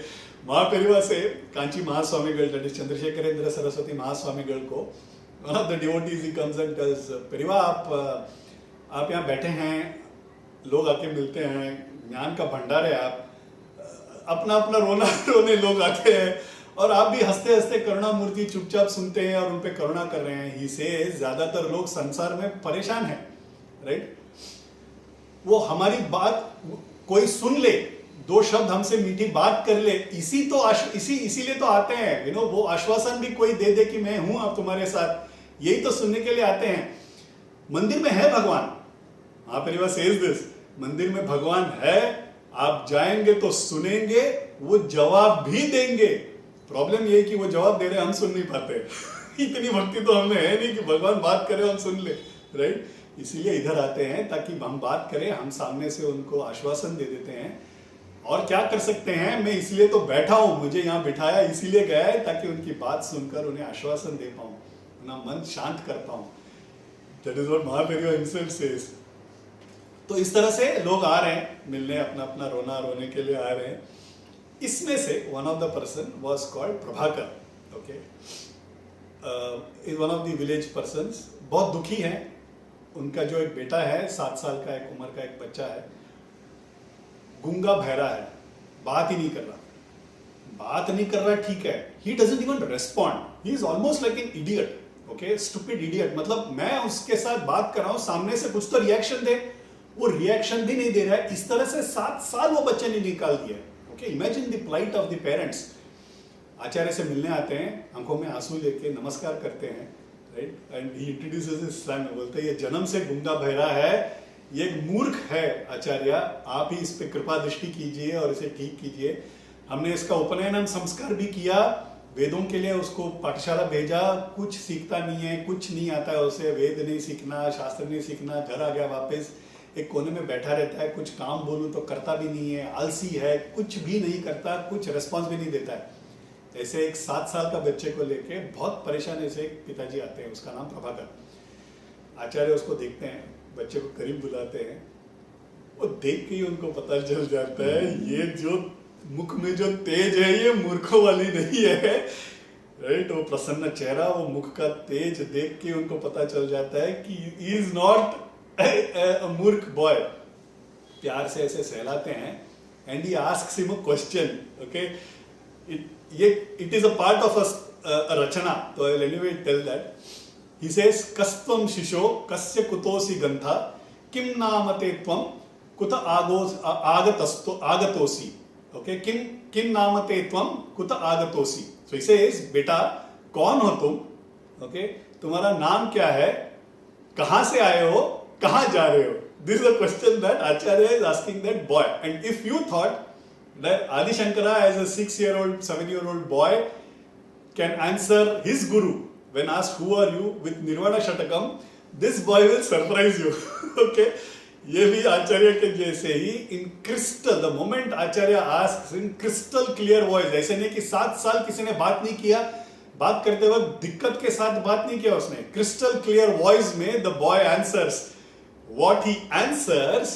S1: महापेरिवा से कांची महास्वामीगढ़, दैट इज चंद्रशेखरेंद्र सरस्वती महास्वामीगढ़ को, one of the devotees he comes and tells, Periva आप यहाँ बैठे हैं, लोग आके मिलते हैं, ज्ञान का भंडार है, आप अपना अपना रोने लोग आते हैं, और आप भी हंसते हंसते करुणा मूर्ति चुपचाप सुनते हैं और उन पे करुणा कर रहे हैं। ही से ज्यादातर लोग संसार में परेशान हैं, राइट? वो हमारी बात कोई सुन ले, दो शब्द हमसे मीठी बात कर ले, इसीलिए तो आते हैं, यू नो। वो आश्वासन भी कोई दे दे कि मैं हूं अब तुम्हारे साथ, यही तो सुनने के लिए आते हैं। मंदिर में है भगवान, महापरिवा सेज दिस, मंदिर में भगवान है, आप जाएंगे तो सुनेंगे, वो जवाब भी देंगे। प्रॉब्लम ये है कि वो जवाब दे रहे हम सुन नहीं पाते। इतनी भक्ति तो हमें है नहीं कि भगवान बात करे हम सुन ले, राइट? इसीलिए इधर आते हैं ताकि हम बात करें, हम सामने से उनको आश्वासन दे देते हैं। और क्या कर सकते हैं, मैं इसलिए तो बैठा हूं, मुझे यहाँ बिठाया इसीलिए गया है ताकि उनकी बात सुनकर उन्हें आश्वासन दे पाऊं, अपना मन शांत कर पाऊं। That is what Mahaperiva himself says. तो इस तरह से लोग आ रहे हैं मिलने, अपना अपना रोने के लिए आ रहे हैं। इसमें से one of the person was called Prabhakar, okay, is one of the village persons, बहुत दुखी हैं। उनका जो एक बेटा है 7 साल का, एक उम्र का एक बच्चा है, गूंगा बहरा है, बात ही नहीं कर रहा। बात नहीं कर रहा ठीक है, ही doesn't even respond, he is almost like an idiot, okay, stupid idiot. मतलब मैं उसके साथ बात कर रहा हूं, सामने से कुछ तो रिएक्शन दे, वो रिएक्शन भी नहीं दे रहा है। इस तरह से 7 साल वो बच्चे ने निकाल दिया। Okay, imagine the plight of the parents. Acharya से मिलने आते हैं, आंखों में आंसू लेके नमस्कार करते हैं, right, and he introduces his son, बोलते हैं ये जन्म से गूंगा बहरा है, ये एक मूर्ख है आचार्य, आप ही इस पे कृपा दृष्टि कीजिए और इसे ठीक कीजिए। हमने इसका उपनयन संस्कार भी किया, वेदों के लिए उसको पाठशाला भेजा, कुछ सीखता नहीं है, कुछ नहीं आता है उसे, वेद नहीं सीखना, शास्त्र नहीं सीखना, घर आ गया वापस, एक कोने में बैठा रहता है, कुछ काम बोलूं तो करता भी नहीं है, आलसी है, कुछ भी नहीं करता, कुछ रेस्पॉन्स भी नहीं देता है। ऐसे एक 7 साल का बच्चे को लेके बहुत परेशानी से एक पिताजी आते हैं, उसका नाम प्रभाकर। आचार्य उसको देखते हैं, बच्चे को करीब बुलाते हैं, वो देख के ही उनको पता चल जाता है ये जो मुख में जो तेज है ये मूर्खों वाली नहीं है, राइट। वो प्रसन्न चेहरा, वो मुख का तेज देख के उनको पता चल जाता है कि he is not a murkh boy. प्यार से ऐसे सहलाते हैं and he asks him a question, okay, it is a part of a rachana, तो I will anyway tell that. He says कस्त्वम शिशो कस्य कुतोसि गंथा किम नामते त्वम कुत आगतोसि, ओके, किम नामते त्वम कुत आगतोसि। सो ही सेज बेटा कौन हो तुम, ओके, तुम्हारा नाम क्या है, कहां से आए हो, कहां जा रहे हो। This is a question that Acharya is asking that boy. And if you thought that Adi Shankara as a 6-year-old, 7-year-old boy can answer his guru when asked who are you with Nirvana Shatakam, this boy will surprise you. Okay, ये भी आचार्य के जैसे ही in crystal, the moment Acharya asks in crystal clear voice, ऐसे नहीं कि 7 साल किसी ने बात नहीं किया, बात करते वक्त दिक्कत के साथ बात नहीं किया उसने, crystal clear voice में the boy answers. What he answers,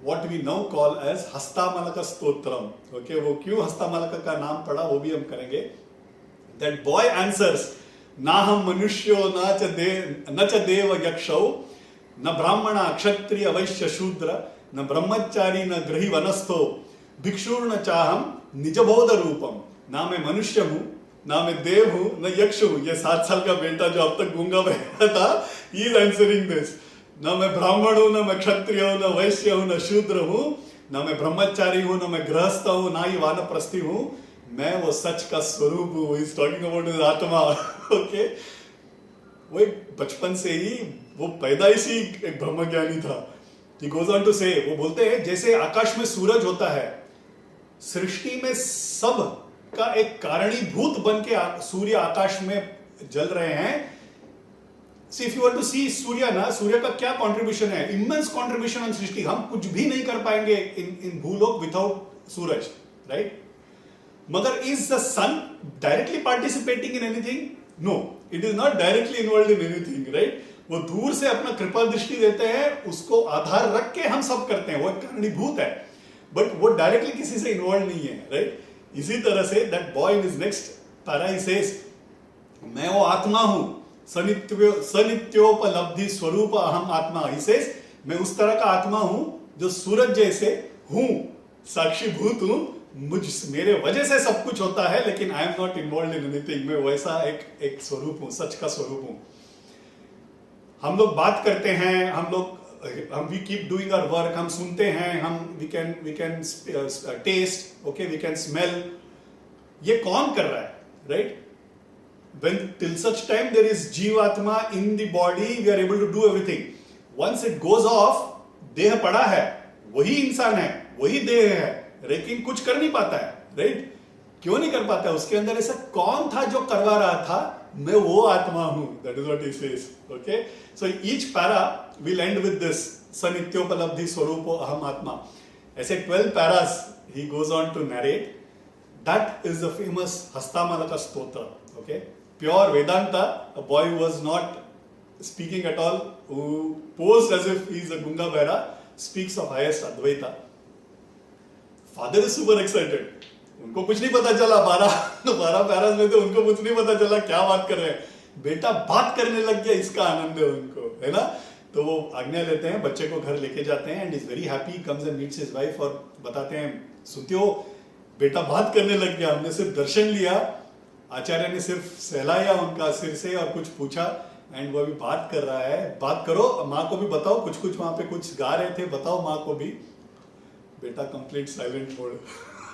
S1: what we now call as Hastamalaka stotram, okay, वो क्यों हस्तामलक का नाम पड़ा वो भी हम करेंगे। That boy answers, ना हम मनुष्यो न च देव यक्षौ न ब्राह्मण क्षत्रिय वैश्य शूद्र न ब्रह्मचारी न गृही वनस्थो भिक्षुर्न चाहम निजबोध रूपम। ना मैं मनुष्य हूं, ना मैं देव हूं, न यक्ष हूं। ये 7 साल का बेटा जो अब तक गूंगा बैठा था, he is answering this। न मैं ब्राह्मण हूं, न मैं क्षत्रिय हूं, न वैश्य हूं, न शूद्र हूं, न मैं ब्रह्मचारी हूं, न मैं गृहस्थ हूं, ना ही वानप्रस्थी हूं, मैं वो सच का स्वरूप हूं। इज टॉकिंग अबाउट हिज आत्मा, ओके। वो एक बचपन से ही वो पैदाइशी एक ब्रह्मज्ञानी था। ही गोज ऑन टू से, वो बोलते हैं जैसे आकाश में सूरज होता है, सृष्टि में सब का एक कारणीभूत बन के सूर्य आकाश में जल रहे हैं। See, if you want to see सूर्य ना, सूर्य का क्या कंट्रीब्यूशन है, इमेंस कंट्रीब्यूशन ऑन सृष्टि। हम कुछ भी नहीं कर पाएंगे in bhulok without suraj, right. मगर is the sun directly participating in anything? No, it is not directly involve in anything, right. वो दूर से अपना कृपा दृष्टि देते हैं, उसको आधार रख के हम सब करते हैं, वो एक कारणीभूत है, बट वो डायरेक्टली किसी से इन्वॉल्व नहीं है, राइट। इसी तरह say that boy in is next para, he says मैं वो आत्मा हूं, सनित्योपलब्धि स्वरूप अहम आत्मा। ही सेज मैं उस तरह का आत्मा हूं जो सूरज जैसे हूं, साक्षीभूत हूं, मेरे वजह से सब कुछ होता है, लेकिन आई am not involve in anything. मैं वैसा एक स्वरूप हूं, सच का स्वरूप हूं। हम लोग बात करते हैं, हम we keep doing our work, हम सुनते हैं, हम we can taste, okay, we can smell. ये कौन कर रहा है, right? When till such time there is Jivatma in the body, we are able to do everything. Once it goes off, देह पड़ा है, वही इंसान है, वही देह है, लेकिन कुछ कर नहीं पाता है, राइट? क्यों नहीं कर पाता है? उसके अंदर ऐसा कौन था जो करवा रहा था? मैं वो आत्मा हूं. That is what he says. Okay, so each para will end with this सनित्योपलब्धि स्वरूपो अहम आत्मा. ऐसे 12 paras he goes on to narrate. That is the famous Hastamalaka Stotra. Okay, pure Vedanta, a boy who was not speaking at all, who posed as if he is a Gunga Bhaira, speaks of highest Advaita. Father is super excited. उनको कुछ नहीं पता चला, 12 Paris में थे, उनको कुछ नहीं पता चला क्या बात कर रहे हैं. बेटा बात करने लग गया, इसका आनंद है उनको, है ना? तो वो आज्ञा लेते हैं, बच्चे को घर लेके जाते हैं, and is very happy, comes and meets his wife, और बताते हैं, सुनते हो बेटा बात करने लग गया, हमने सिर्फ दर्शन लिया, आचार्य ने सिर्फ सहलाया उनका सिर से और कुछ पूछा, एंड वो अभी बात कर रहा है. बात करो, माँ को भी बताओ, कुछ वहां पे कुछ गा रहे थे, बताओ माँ को भी. बेटा complete silent mode.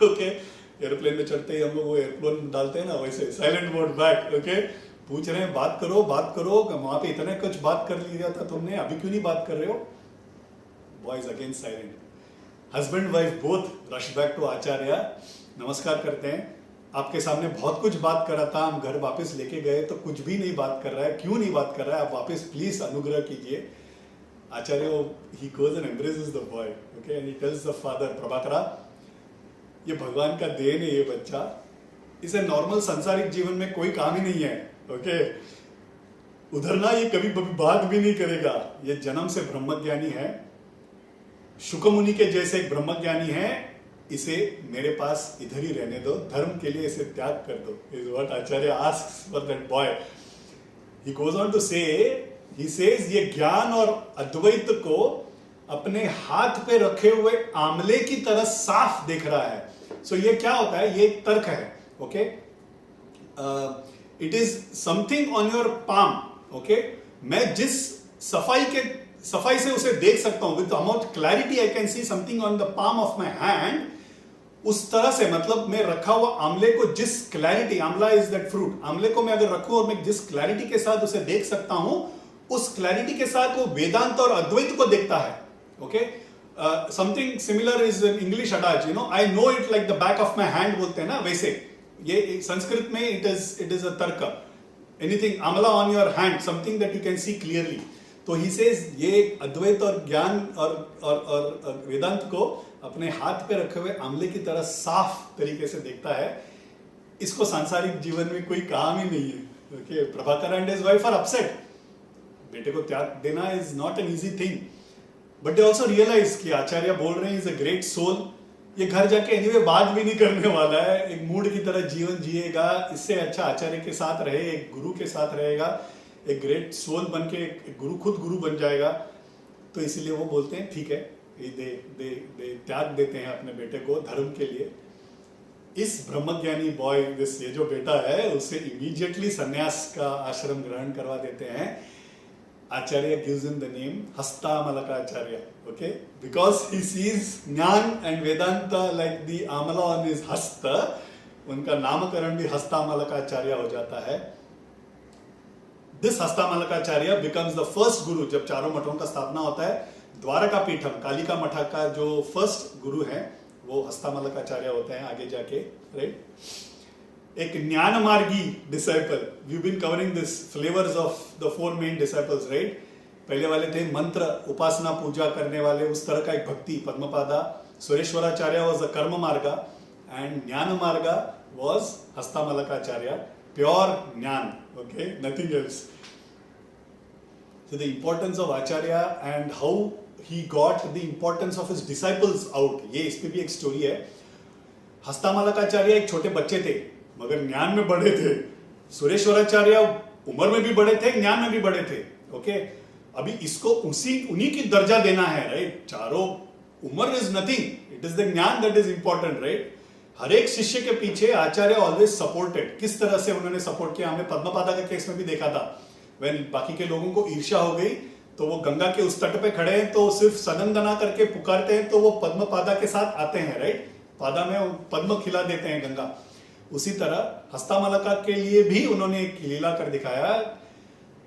S1: Okay, airplane में चढ़ते ही हम लोग वो एयरप्लेन डालते हैं ना, वैसे साइलेंट मोड बैक. ओके, पूछ रहे हैं बात करो, वहां पे इतने कुछ बात कर लिया था तुमने, अभी क्यों नहीं बात कर रहे हो? Boys again silent. Husband wife both rush back to Acharya, नमस्कार करते हैं. आपके सामने बहुत कुछ बात कर रहा था, हम घर वापस लेके गए तो कुछ भी नहीं बात कर रहा है, क्यों नहीं बात कर रहा है? आप वापस प्लीज अनुग्रह कीजिए. Acharya he goes and embraces the boy. Okay, and he tells the father, Prabhakara, ये भगवान का देन है, ये बच्चा, इसे नॉर्मल सांसारिक जीवन में कोई काम ही नहीं है. ओके, उधर ना ये कभी बात भी नहीं करेगा, ये जन्म से ब्रह्मज्ञानी है, शुकमुनि के जैसे एक ब्रह्मज्ञानी है, इसे मेरे पास इधर ही रहने दो, धर्म के लिए इसे त्याग कर दो. Is what Acharya asks for that boy. He goes on to say, he says, ये ज्ञान और अद्वैत को अपने हाथ पे रखे हुए आंवले की तरह साफ देख रहा है. सो ये क्या होता है? ये एक तर्क है. Okay, it is something on your palm. Okay, मैं जिस सफाई से उसे देख सकता हूं, with amount clarity I can see something on the palm of my hand, उस तरह से, मतलब मैं रखा हुआ आंवले को जिस क्लैरिटी, आंवला इज दैट फ्रूट, आंवले को मैं अगर रखूं और मैं जिस क्लैरिटी के साथ उसे देख सकता हूं, उस क्लैरिटी के साथ वो वेदांत और अद्वैत को देखता है. Okay, something similar is English adage, you know, I know it like the back of my hand बोलते हैं ना, वैसे ये संस्कृत में इट इज अ तर्क. एनीथिंग आंवला on your hand, something that you can see clearly. तो ही सेज, ये अद्वैत और ज्ञान और वेदांत को अपने हाथ पे रखे हुए आंवले की तरह साफ तरीके से देखता है. इसको सांसारिक जीवन में कोई काम ही नहीं है. Okay, Prabhakar and his wife are upset. बेटे को त्याग देना is not an easy thing, but they also realize कि आचार्य बोल रहे हैं इज अ ग्रेट सोल, ये घर जाके एनीवे बात भी नहीं करने वाला है, एक मूड की तरह जीवन जिएगा, इससे अच्छा आचार्य के साथ रहे, एक गुरु के साथ रहेगा, एक ग्रेट सोल बन के एक गुरु, खुद गुरु बन जाएगा. तो इसीलिए वो बोलते हैं ठीक है, दे त्याग देते हैं अपने बेटे को धर्म के लिए. इस ब्रह्मज्ञानी बॉय, ये जो बेटा है, उसे इमीडिएटली सन्यास का आश्रम ग्रहण करवा देते हैं. आचार्य gives him the name Hastamalakacharya. Okay, because he sees Jnana and Vedanta like the amala on his hasta, उनका नामकरण भी हस्तामलकाचार्य हो जाता है. This Hastamalakacharya becomes the first guru. जब चारों मठों का स्थापना होता है, द्वारका पीठम, कालिका मठा का जो फर्स्ट गुरु है वो हस्तामलकाचार्य होते हैं आगे जाके, राइट? एक gyan margi disciple, we been covering this flavours of the 4 main disciples, right? पहले वाले थे मंत्र, उपासना, पूजा करने वाले, उस तरह का एक भक्ति, पद्मपादा. सुरेश्वराचार्य वाज द कर्म मार्गा, एंड ज्ञान मार्गा वाज हस्तामलकाचार्य, प्योर ज्ञान. Okay, nothing else. So the importance of Acharya and how he got the importance of his disciples out, ये इस पे भी एक स्टोरी है. हस्तामलकाचार्य एक छोटे बच्चे थे मगर ज्ञान में बड़े थे. सुरेश्वराचार्य उम्र में भी बड़े थे, ज्ञान में भी बड़े थे. ओके, अभी इसको उन्हीं की दर्जा देना है, राइट? चारों उम्र is nothing, it is the ज्ञान दैट इज इंपॉर्टेंट, राइट? हर एक शिष्य के पीछे आचार्य ऑलवेज सपोर्टेड. किस तरह से उन्होंने सपोर्ट किया, हमने पद्मपादा के केस में भी देखा था. When बाकी के लोगों को ईर्ष्या हो गई तो वो गंगा के उस तट पे खड़े हैं, तो सिर्फ सनंदना करके पुकारते हैं, तो वो पद्मपादा के साथ आते हैं, राइट? पादा में पद्म खिला देते हैं गंगा. उसी तरह हस्तामलका के लिए भी उन्होंने एक लीला कर दिखाया.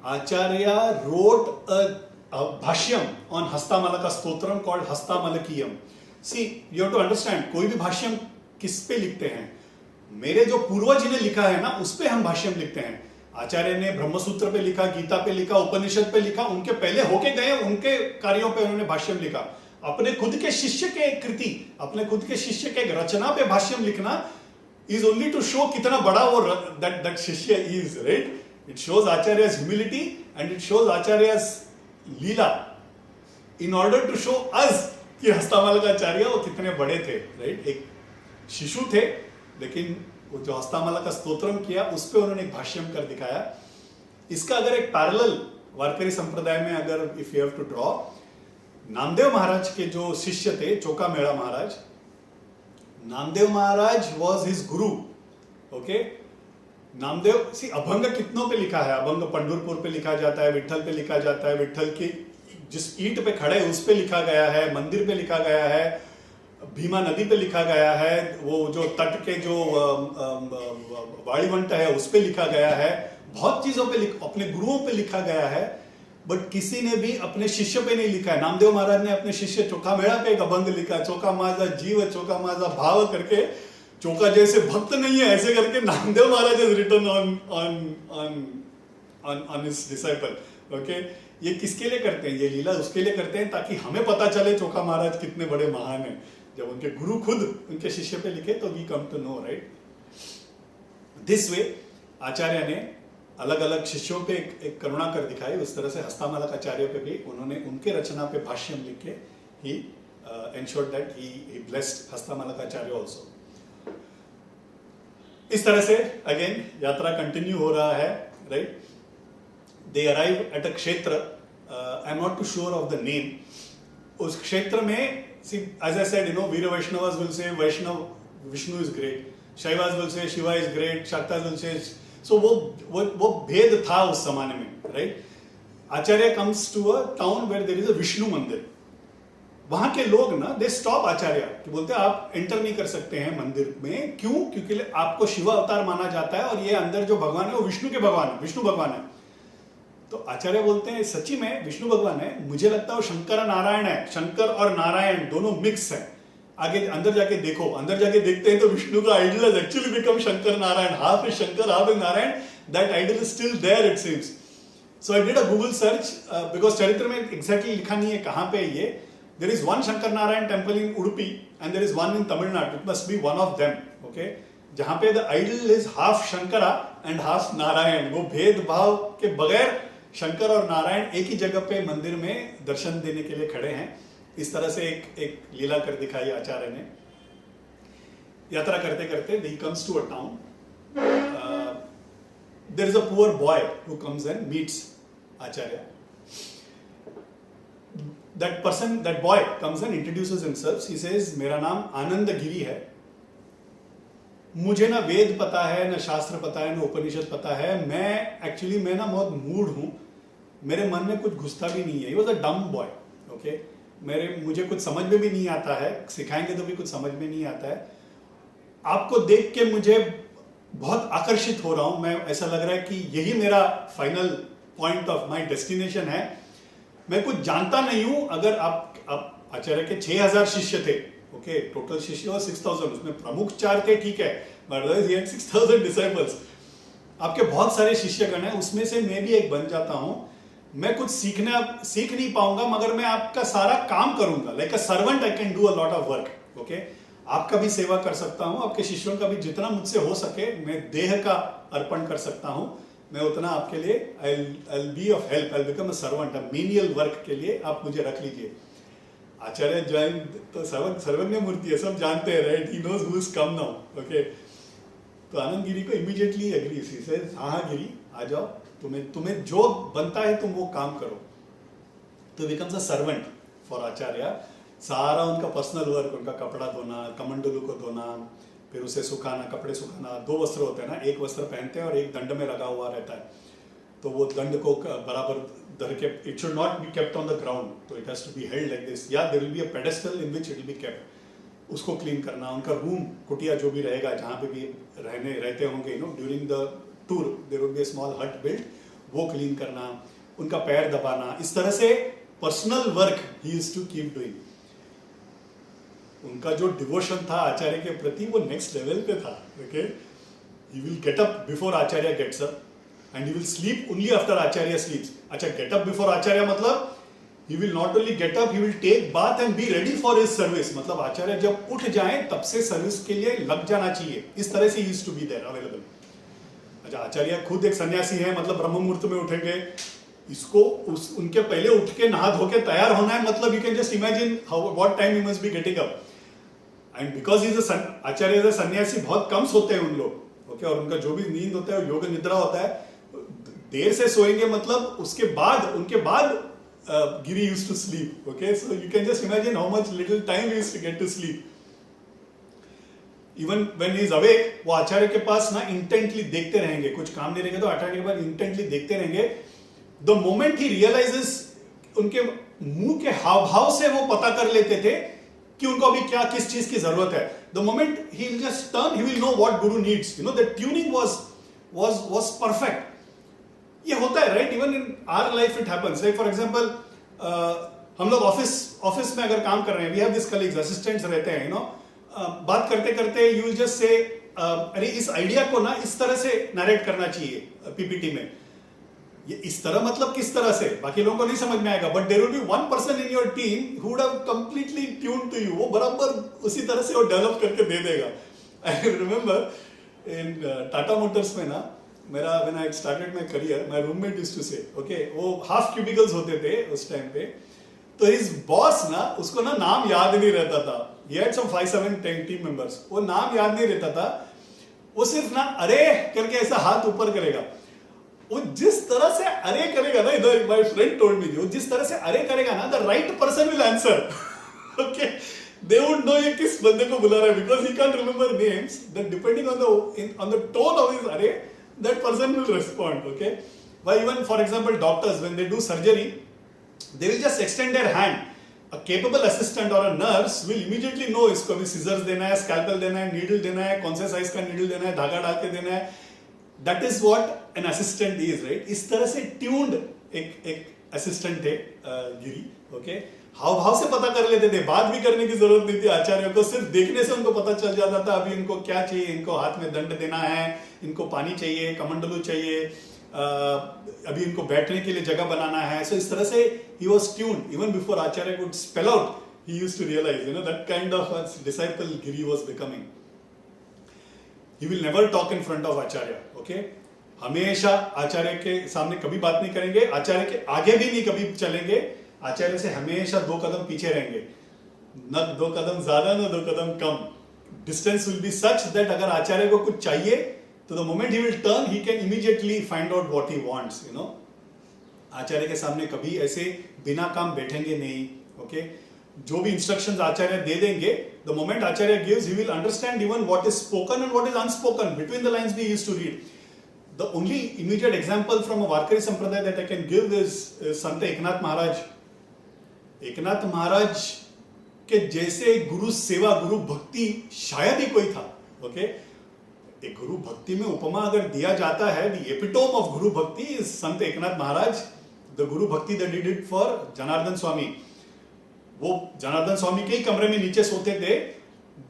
S1: आचार्य wrote a bhashyam on Hastamalaka Stotram called Hastamalakiyam. See, you have to understand, कोई भी भाष्यम किस पे लिखते हैं? मेरे जो पूर्वज ने लिखा है ना, उस पे हम भाष्यम लिखते हैं. आचार्य ने ब्रह्मसूत्र पे लिखा, गीता पे लिखा, उपनिषद पे लिखा, उनके पहले होके गए, उनके कार्यों पे उन्होंने भाष्यम लिखा. अपने खुद के शिष्य के कृति, अपने खुद के शिष्य के रचना पे भाष्यम लिखना is only to show कितना बड़ा वो that शिष्य is, right? It shows Acharya's humility and it shows Acharya's Leela in order to show us कि हस्तामलकाचार्य वो कितने बड़े थे, राइट? एक शिशु थे, लेकिन वो जो हस्तामलका स्तोत्रम किया उस पे उन्होंने एक भाष्यम कर दिखाया. इसका अगर एक पैरेलल वारकरी संप्रदाय में अगर if you have to draw, Namdev Maharaj के जो शिष्य थे Chokha Mela Maharaj, Namdev Maharaj was his guru. Okay, Namdev सी अभंग कितनों पे लिखा है? अभंग पंढरपुर पे लिखा जाता है, विट्ठल पे लिखा जाता है, विट्ठल की जिस ईंट पे खड़े उस पे लिखा गया है, मंदिर पे लिखा गया है, भीमा नदी पे लिखा गया है, वो जो तट के जो वाड़ीवंट है उस पे लिखा गया है, बहुत चीजों पे अपने गुरुओं पे लिखा गया है, बट किसी ने भी अपने शिष्य पे नहीं लिखा है. नामदेव महाराज ने अपने शिष्य चोका मेड़ा पे एक अभंग लिखा, चोका माझा जीव चोका माझा भाव करके, चोका जैसे भक्त नहीं है ऐसे करके Namdev Maharaj is written on his disciple. Okay, ये किसके लिए करते हैं? ये लीला उसके लिए करते हैं ताकि हमें पता चले चोका महाराज कितने बड़े महान हैं. जब उनके गुरु खुद उनके शिष्य पे लिखे तो we come to know, right? This way Acharya ने अलग अलग शिष्यों पे एक करुणा कर दिखाई. उस तरह से हस्तामलकाचार्य पे भी उन्होंने उनके रचना पे भाष्यम लिख के he ensured that he blessed Hastamalakacharya also. इस तरह से अगेन यात्रा कंटिन्यू हो रहा है, right? They arrive at a kshetra, I am not too sure of the name. उस क्षेत्र में see, as I said, Veera Vaishnavas will say Vishnu is great, Shaivas will say Shiva is great, Shaktas will say, so वो भेद था उस जमाने में, right? Acharya comes to a town where there is a Vishnu मंदिर. वहां के लोग ना दे स्टॉप आचार्य कि बोलते हैं आप एंटर नहीं कर सकते हैं मंदिर में. क्यों? क्योंकि आपको शिव अवतार माना जाता है और ये अंदर जो भगवान है वो विष्णु के भगवान है, विष्णु भगवान है. तो आचार्य बोलते हैं सच्ची में विष्णु भगवान है, मुझे लगता है वो शंकर नारायण है. शंकर और नारायण दोनों मिक्स है. आगे अंदर जाके देखो, अंदर जाके देखते हैं तो विष्णु का idol has actually become Shankar Narayan. Half is Shankar, half is Narayan. That idol is still there it seems. So I did a Google search because चरित्र में एग्जैक्टली लिखा नहीं है कहां पे ये. There is one Shankar Narayan temple in Udupi and there is one in Tamil Nadu. It must be one of them. Okay, जहां पे the idol is half Shankara and half Narayan. वो भेदभाव के बगैर शंकर और नारायण एक ही जगह पे मंदिर में दर्शन देने के लिए खड़े हैं. इस तरह से एक लीला कर दिखाई आचार्य ने. यात्रा करते करते he comes to a town. There is a poor boy who comes and meets Acharya. That boy comes and introduces himself. He says, मेरा नाम आनंद गिरी है. मुझे ना वेद पता है, ना शास्त्र पता है, ना उपनिषद पता है. मैं ना बहुत मूड हूं, मेरे मन में कुछ घुसता भी नहीं है. He was a dumb boy. Okay? मुझे कुछ समझ में भी नहीं आता है, सिखाएंगे तो भी कुछ समझ में नहीं आता है. आपको देख के मुझे बहुत आकर्षित हो रहा हूं मैं. ऐसा लग रहा है कि यही मेरा final point of my destination है. मैं कुछ जानता नहीं हूं. अगर आप आचार्य के 6000 शिष्य थे. ओके, टोटल शिष्य और 6000, उसमें प्रमुख 4 थे, ठीक है, बट ही हैड 6000 डिसाइपल्स. आपके बहुत सारे शिष्यगण हैं, उसमें से मैं भी एक बन जाता हूं. मैं कुछ सीख नहीं पाऊंगा, मगर मैं आपका सारा काम करूंगा. Like a servant I can do a lot of work. Okay, आपका भी सेवा कर सकता हूं, आपके शिष्यों का भी जितना मुझसे हो सके मैं देह का अर्पण कर सकता हूं. मैं उतना आपके लिए I be of help. I become a servant. Menial work के लिए आप मुझे रख लीजिए. आचार्य जैन तो सर्वज्ञ मूर्ति है, सब जानते हैं, right? He knows who is come now. Okay, तो आनंद गिरी को इमीडिएटली एग्री. ही सेज, हाँ गिरी आ जाओ, तुम्हें जो बनता है तुम वो काम करो. तो बिकम्स अ सर्वेंट फॉर आचार्य. सारा उनका पर्सनल वर्क, उनका कपड़ा धोना, कमंडलू को धोना, फिर उसे सुखाना, कपड़े सुखाना. 2 वस्त्र होते हैं ना, एक वस्त्र पहनते हैं और एक दंड में लगा हुआ रहता है. तो वो दंड को बराबर धर के, it should not be kept on the ground, तो it has to be held like this. या there will be a pedestal in which it will be kept. उसको क्लीन करना. उनका रूम, कुटिया जो भी रहेगा, जहाँ पे भी रहते होंगे, during the tour there will be a small hut built, वो क्लीन करना. उनका पैर दबाना. इस तरह से personal work he used to keep doing. उनका जो डिवोशन था आचार्य के प्रति वो नेक्स्ट लेवल पे था. Okay, he will get up before Acharya gets up and he will sleep only after Acharya sleeps. अच्छा, गेट अप बिफोर आचार्य मतलब he will not only get up, he will take bath and be ready for his service. मतलब आचार्य जब उठ जाएं तब से service के लिए लग जाना चाहिए. इस तरह से he used to be there available. अच्छा, आचार्य खुद एक सन्यासी है, मतलब ब्रह्म मुहूर्त में उठेंगे. इसको उनके पहले उठ के नहा धो के तैयार होना है. मतलब you can just imagine what time he must be getting up. And because he is Acharya is a सन्यासी, बहुत कम सोते हैं उन लोग. ओके, और उनका जो भी नींद होता है योग निद्रा होता है. देर से सोएंगे, मतलब उसके बाद उनके बाद Giri used to sleep. Okay, so you can just imagine how much little time he used to get to sleep. Even when he is awake, वो आचार्य के पास ना intently देखते रहेंगे. कुछ काम नहीं रहेगा तो आचार्य के पास intently देखते रहेंगे. The moment he realizes, उनके मुंह के हाव भाव से वो पता कर लेते थे कि उनको अभी क्या किस चीज की जरूरत है. The moment he will just turn, he will know what Guru needs. You know, the tuning was perfect. ये होता है, right? Even in our life it happens. Like for example, हम लोग ऑफिस में अगर काम कर रहे हैं, we have this colleagues, assistants रहते हैं, यू नो, बात करते करते यू विल जस्ट से अरे इस आइडिया को ना इस तरह से नरेट करना चाहिए पीपीटी में. ये इस तरह मतलब किस तरह से, बाकी लोगों को नहीं समझ में आएगा. But there will be one person in your team who would have completely tuned to you. वो बराबर उसी तरह से वो डेवलप करके दे देगा. I remember in Tata Motors में ना, मेरा when I started my career, my roommate used to say, okay, वो हाफ क्यूबिकल्स होते थे उस टाइम पे. तो हिज बॉस ना, उसको ना नाम याद नहीं रहता था. He had some 5-7 team members. वो नाम याद नहीं रहता था. वो सिर्फ ना अरे करके ऐसा हाथ ऊपर करेगा. वो जिस तरह से अरे करेगा ना, इधर माय फ्रेंड टोल्ड मी, वो जिस तरह से अरे करेगा ना, the right person will answer. Okay, they would know ये किस बंदे को बुला रहा है, because he can't remember names. Then depending on the tone of his अरे, that person will respond. Okay, why even for example doctors, when they do surgery, they will just extend their hand. A capable assistant or a nurse will immediately know इसको अभी scissors देना है, scalpel देना है, needle देना है, कौन से size का needle देना है, धागा डाल के देना है. That is what an assistant is, right? इस तरह से tuned एक assistant थे गिरी. Okay, हाव भाव से पता कर लेते थे. बात भी करने की जरूरत नहीं थी आचार्य को, सिर्फ देखने से उनको पता चल जाता था अभी इनको क्या चाहिए. इनको हाथ में दंड देना है, इनको पानी चाहिए, कमंडलू चाहिए, अभी इनको बैठने के लिए जगह बनाना है. सो इस तरह से he was tuned even before Acharya could spell out. He used to realize, you know, that kind of a disciple Giri was becoming. He will never talk in front of Acharya. Okay, हमेशा आचार्य के सामने कभी बात नहीं करेंगे, आचार्य के आगे भी नहीं कभी चलेंगे. आचार्य से हमेशा 2 कदम पीछे रहेंगे. न 2 कदम ज्यादा, न 2 कदम कम. Distance will be such that अगर आचार्य को कुछ चाहिए तो the moment he will turn, he can immediately find out what he wants. You know, Acharya के सामने कभी ऐसे बिना काम बैठेंगे नहीं. ओके, जो भी इंस्ट्रक्शंस आचार्य दे देंगे, the moment Acharya gives, he will understand even what is spoken and what is unspoken. Between the lines we used to read. The only immediate example from a Varkari Sampradaya that I can give is Sant Eknath Maharaj. Eknath Maharaj के जैसे गुरु सेवा, गुरु भक्ति शायद ही कोई था. Okay, एक गुरु भक्ति में उपमा अगर दिया जाता है, द एपिटोम ऑफ गुरु भक्ति is Sant Eknath Maharaj. The guru bhakti that he did for Janardan Swami. वो जनार्दन स्वामी के ही कमरे में नीचे सोते थे.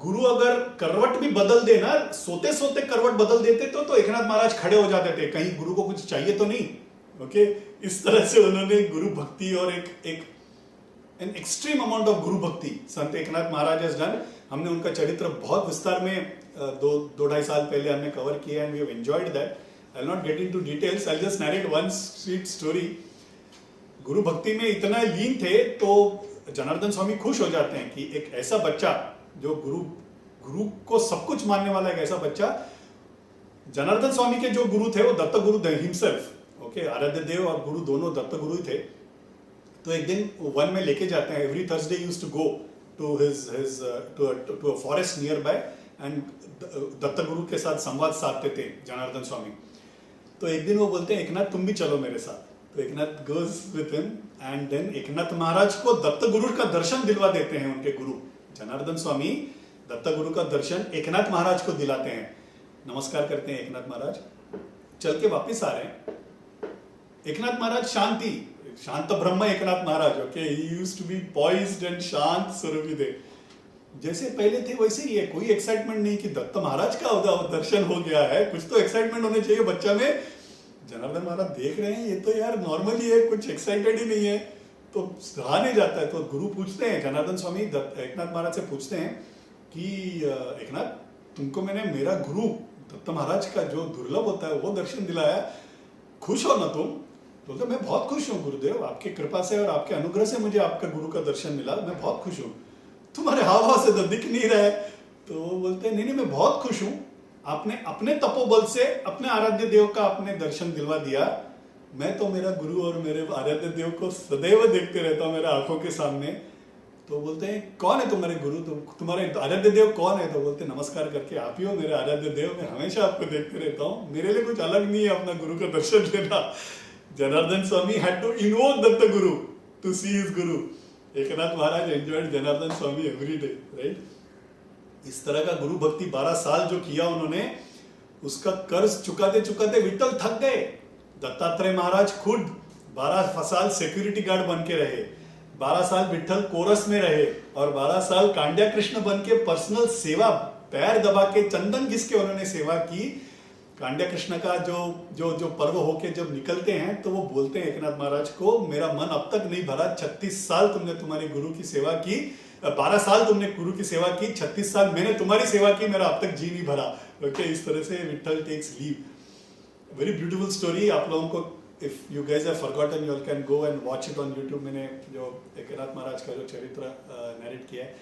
S1: गुरु अगर करवट भी बदल देना, सोते सोते करवट बदल देते तो एकनाथ महाराज खड़े हो जाते थे, कहीं गुरु को कुछ चाहिए तो नहीं. ओके, इस तरह से उन्होंने गुरु भक्ति और एक an extreme amount of गुरु भक्ति संत एकनाथ महाराज has done. हमने उनका चरित्र बहुत विस्तार में 2-2.5 साल पहले हमने कवर किया and we have enjoyed that. I'll not get into details. I'll just narrate one sweet story. गुरु भक्ति में इतना लीन थे तो जनार्दन स्वामी खुश हो जाते हैं कि एक ऐसा बच्चा जो गुरु को सब कुछ मानने वाला एक ऐसा बच्चा. जनार्दन स्वामी के जो गुरु थे वो दत्त गुरु हिमसेल्फ. ओके, आराध्य देव और गुरु दोनों दत्त गुरु ही थे. तो एक दिन वन में लेके जाते हैं. Every Thursday used to go to to a forest near by and Datta Guru के साथ संवाद साधते थे जनार्दन स्वामी. तो एक दिन वो बोलते हैं एकनाथ तुम भी चलो मेरे साथ. तो Eknath goes with him and then Eknath Maharaj को दत्त गुरु का दर्शन दिलवा देते हैं. उनके गुरु जनार्दन स्वामी दत्त गुरु का दर्शन एकनाथ महाराज को दिलाते हैं. नमस्कार करते हैं एकनाथ महाराज, चल के वापिस आ रहे हैं. एकनाथ महाराज शांति, शांत ब्रह्म Eknath Maharaj, okay, he used to be poised and शांत स्वरूपिदे, जैसे पहले थे वैसे ही है, कोई एक्साइटमेंट नहीं कि दत्त महाराज का दर्शन हो गया है, कुछ तो एक्साइटमेंट होने चाहिए बच्चा में। जनार्दन महाराज देख रहे हैं ये तो यार नॉर्मली है, कुछ एक्साइटेड ही नहीं है, तो रहा नहीं जाता है। तो गुरु पूछते हैं, जनार्दन स्वामी एकनाथ महाराज से पूछते हैं कि एकनाथ, तुमको मैंने मेरा गुरु दत्त महाराज का जो दुर्लभ होता है वो दर्शन दिलाया, खुश हो ना तुम? बोलते मैं बहुत खुश हूँ गुरुदेव, आपकी कृपा से और आपके अनुग्रह से मुझे आपका गुरु का दर्शन मिला, मैं बहुत खुश हूँ। तुम्हारे हाव भाव से तो दिख नहीं रहा है। तो बोलते नहीं नहीं, मैं बहुत खुश हूँ, आपने अपने तपोबल से अपने आराध्य देव का आपने दर्शन दिलवा दिया। मैं तो मेरा गुरु और मेरे आराध्य देव को सदैव देखते रहता हूँ मेरे आंखों के सामने। तो बोलते हैं कौन है तुम्हारे गुरु, तो तुम्हारे आराध्य देव कौन है? तो बोलते नमस्कार करके आप ही हो मेरे आराध्य देव, मैं हमेशा आपको देखते रहता हूँ, मेरे लिए कुछ अलग नहीं है अपना गुरु का दर्शन लेना। Janardan Swami had to invoke Datta Guru to see his Guru. Eknath Maharaj enjoyed Janardan Swami every day, right? इस तरह का गुरु भक्ति 12 साल जो किया उन्होंने, उसका कर्ज चुकाते चुकाते विट्ठल थक गए। दत्तात्रेय महाराज खुद 12 साल सिक्योरिटी गार्ड बन के रहे, 12 साल विट्ठल कोरस में रहे और 12 साल कांड्या कृष्ण बन के पर्सनल सेवा, पैर दबा के चंदन घिस के उन्होंने सेवा की। कांड्या कृष्ण का जो पर्व होके जब निकलते हैं तो वो बोलते हैं एकनाथ महाराज को, मेरा मन अब तक नहीं भरा, 36 साल तुमने तुम्हारे गुरु की सेवा की, 12 साल तुमने गुरु की सेवा की, 36 साल मैंने तुम्हारी सेवा की, मेरा अब तक जी नहीं भरा। ओके, इस तरह से Vitthal takes leave. Very beautiful story. आप लोगों को, if you guys have forgotten, you can go and watch it on YouTube. मैंने जो एकनाथ महाराज का जो चरित्र नैरेट किया है,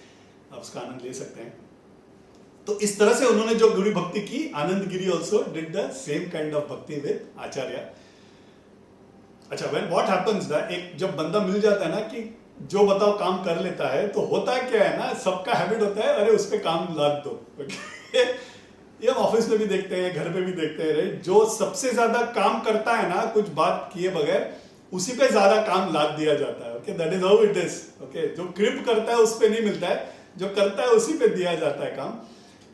S1: आप उसका आनंद ले सकते हैं। तो इस तरह से उन्होंने जो गुरु भक्ति की, Anand Giri also did the same kind of bhakti with Acharya. अच्छा, व्हेन व्हाट हैपेंस ना, एक जब बंदा मिल जाता है ना कि जो बताओ काम कर लेता है, तो होता क्या है ना, सबका हैबिट होता है अरे उस पे काम लाद दो। ये हम ऑफिस में भी देखते हैं, घर पे भी देखते हैं, राइट? जो सबसे ज्यादा काम करता है ना, कुछ बात किए बगैर, उसी पे ज्यादा काम लाद दिया जाता है। Okay, that is how it is. Okay, जो क्रिप करता है उस पे नहीं मिलता है, जो करता है उसी पे दिया जाता है काम।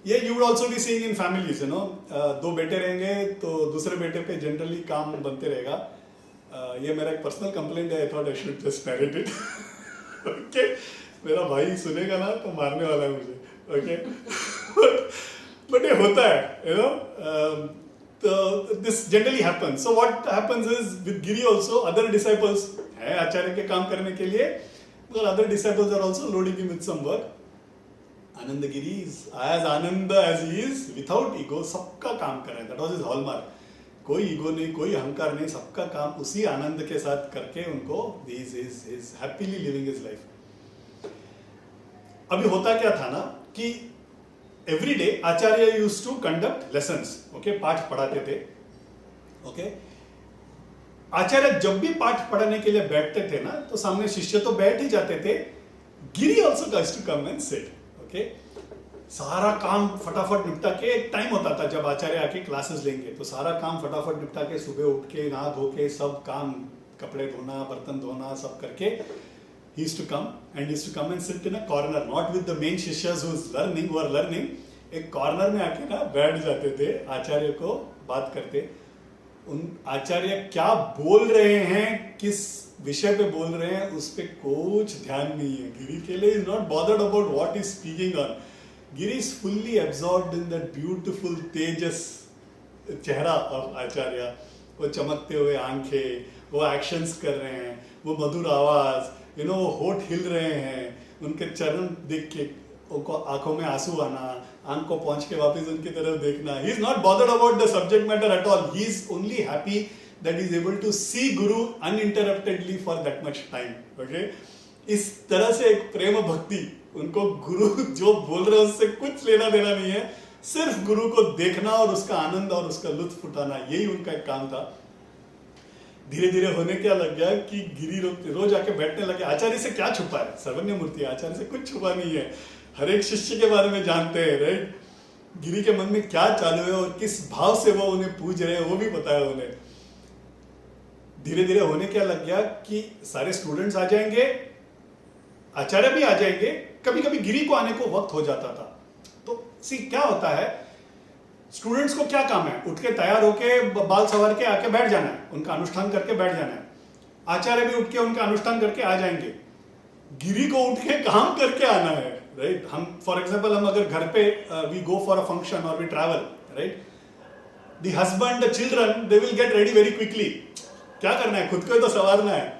S1: ये you would also be seeing in families, you know, 2 बेटे रहेंगे तो दूसरे बेटे पे जनरली काम बनते रहेगा। ये मेरा एक पर्सनल कंप्लेंट है, I thought I should just narrate it. Okay, मेरा भाई सुनेगा ना तो मारने वाला है मुझे। ओके, बट ये होता है, यू नो, तो this generally happens. So what happens is with Giri also, other disciples है आचार्य के काम करने के लिए, but other disciples are also loading him with some work. Ananda Giri is as Ananda as he is, without ego, सबका काम कर रहे हैं। That was his hallmark. कोई ईगो नहीं, कोई अहंकार नहीं, सबका काम उसी आनंद के साथ करके उनको he is happily living his life. अभी होता क्या था ना कि every day Acharya used to conduct lessons. Okay, पाठ पढ़ाते थे। Okay, आचार्य जब भी पाठ पढ़ाने के लिए बैठते थे ना, तो सामने शिष्य तो बैठ ही जाते थे, Giri also goes to come and sit. Okay, सारा काम फटाफट निपटा के, एक टाइम होता था जब आचार्य आके क्लासेस लेंगे, तो सारा काम फटाफट निपटा के, सुबह उठ के नहा धो के सब काम, कपड़े धोना, बर्तन धोना, सब करके he used to come and sit in a corner, not with the main शिष्यas who are learning। एक कॉर्नर में आके ना बैठ जाते थे, आचार्य को बात करते। उन आचार्य क्या बोल रहे हैं, किस विषय पे बोल रहे हैं, उस पे कुछ ध्यान नहीं है। गिरी के लिए is not bothered about what is speaking on. Giri is fully absorbed in that beautiful tejas chehra of Acharya. वो चमकते हुए आंखें, वो एक्शंस कर रहे हैं, वो मधुर आवाज, यू नो, वो होठ हिल रहे हैं, उनके चरण देख के उनको आंखों में आंसू आना, आंख को पहुंच के वापस उनकी तरफ देखना। He is not bothered about the subject matter at all. He is only happy that he is able to see Guru uninterruptedly for that much time. Okay? इस तरह से एक प्रेम भक्ति, उनको गुरु जो बोल रहे हैं उससे कुछ लेना देना नहीं है, सिर्फ गुरु को देखना और उसका आनंद और उसका लुत्फ उठाना, यही उनका एक काम था। धीरे धीरे होने क्या लग गया कि गिरी रोज आके बैठने लगे। आचार्य से क्या छुपा है, सर्वज्ञ मूर्ति, आचार्य से कुछ छुपा नहीं है, हर एक शिष्य के बारे में जानते हैं, राइट? गिरी के मन में क्या चालू है और किस भाव से वो उन्हें पूज रहे हैं वो भी पता है उन्हें। धीरे धीरे होने क्या लग गया कि सारे स्टूडेंट्स आ जाएंगे, आचार्य भी आ जाएंगे, कभी कभी गिरी को आने को वक्त हो जाता था। तो सी क्या होता है, स्टूडेंट्स को क्या काम है, उठ के तैयार होके बाल सवार के आके बैठ जाना है, उनका अनुष्ठान करके बैठ जाना है। आचार्य भी उठ के उनका अनुष्ठान करके आ जाएंगे। गिरी को उठ के काम करके आना है, राइट? हम फॉर एग्जाम्पल हम अगर घर पे we go for a function और we travel, right? The husband, the children, they will get ready very quickly. क्या करना है? खुद को ही तो संवारना है।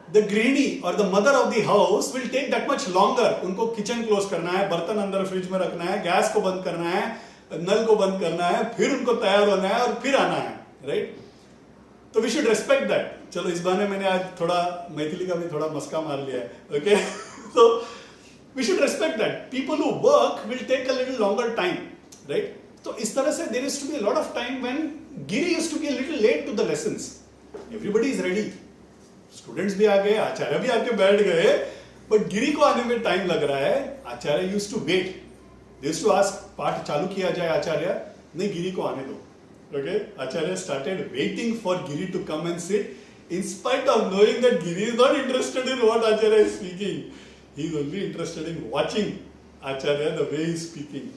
S1: द गृहिणी और the mother of the house will take that much longer. उनको किचन क्लोज करना है, बर्तन अंदर फ्रिज में रखना है, गैस को बंद करना है, नल को बंद करना है, फिर उनको तैयार होना है और फिर आना है, राइट? तो वी शुड रेस्पेक्ट दैट। चलो इस बहाने मैंने आज थोड़ा मैथिली का भी थोड़ा मस्का मार लिया है, ओके? तो we should respect that. People who work will take a little longer time, right? तो इस तरह से there is to be a lot of time when Giri used to be a little late to the lessons. Everybody is ready, students भी आ गए, आचार्य भी आके बैठ गए, बट गिरी को आने में टाइम लग रहा है। Acharya used to wait, they used to ask, पाठ चालू किया जाए आचार्य? नहीं, गिरी को आने दो, okay? Acharya started waiting for Giri to come and sit in spite of knowing that Giri is not interested in what Acharya is speaking. He is only interested in watching Acharya the way he is speaking.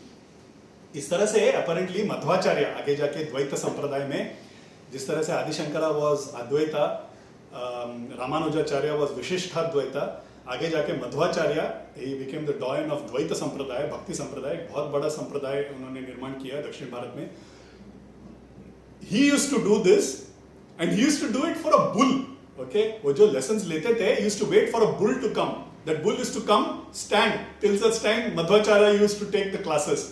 S1: इस तरह से apparently Madhvacharya आगे जाके द्वैत संप्रदाय में, जिस तरह से आदिशंकरा was अद्वैता, रामानुजाचार्य was विशिष्टाद्वैता, आगे जाके Madhvacharya he became the doyen of द्वैत संप्रदाय, भक्ति संप्रदाय, एक बहुत बड़ा संप्रदाय उन्होंने निर्माण किया दक्षिण भारत में। He used to do this and he used to do it for a bull, okay? वो जो lessons लेते थे, he used to wait for a bull to come. That bull used to come, stand till such time Madhvacharya used to take the classes.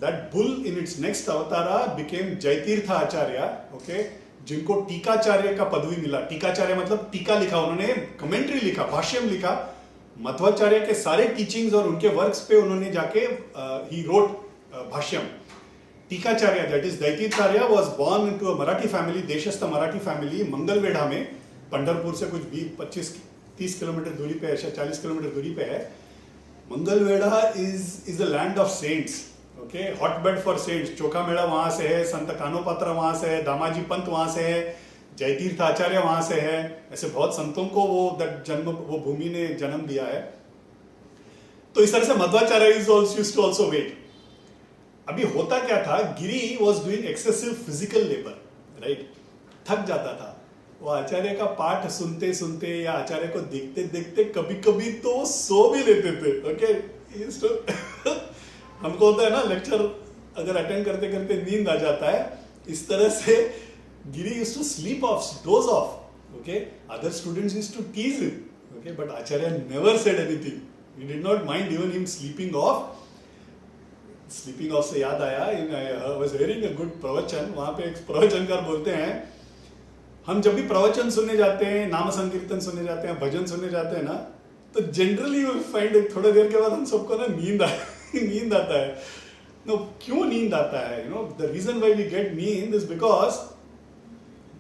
S1: That bull in its next avatara became Jaitirtha Acharya, okay? जिनको टीकाचार्य का पदवी मिला। टीकाचार्य मतलब टीका लिखा उन्होंने, commentary लिखा, भाष्यम लिखा। मध्वाचार्य के सारे टीचिंग्स और उनके वर्क्स पे उन्होंने जाके he wrote भाष्यम। टीकाचार्य, दैट इज दैतीचार्य, was born into a Marathi family, Deshastha Marathi family, Mangalvedha में, पंढरपुर से कुछ 25-30 किलोमीटर दूरी पे है, 40 किलोमीटर दूरी पे है। Mangalvedha is the land of saints, okay? Hotbed for saints. Chokhamela वहां से है, संत कानोपात्रा वहां से है, दामाजी पंत वहां से है, जयतीर्थ आचार्य वहां से है। ऐसे बहुत संतों को वो भूमि ने जन्म दिया है। तो इस तरह से मध्वाचार्य इज ऑल्सो वेट। अभी होता क्या था, Giri was doing excessive physical labour, right? थक जाता था वो। आचार्य का पाठ सुनते सुनते या आचार्य को देखते देखते कभी कभी तो सो भी लेते थे, ओके? हमको होता है ना, लेक्चर अगर अटेंड करते करते नींद आ जाता है। इस तरह से Giri used to sleep off, doze off, okay? Other students used to tease him, okay? But Acharya never said anything, he did not mind even him sleeping off. Sleeping off से याद आया, I was hearing a good pravachan. वहां पे एक प्रवचनकार बोलते हैं, हम जब भी प्रवचन सुनने जाते हैं, नाम संकीर्तन सुनने जाते हैं, भजन सुनने जाते हैं ना, तो जनरली यू फाइंड थोड़ी देर के बाद हम सबको ना नींद आता है। नो, क्यों नींद आता है? You know, the reason why we get neend is because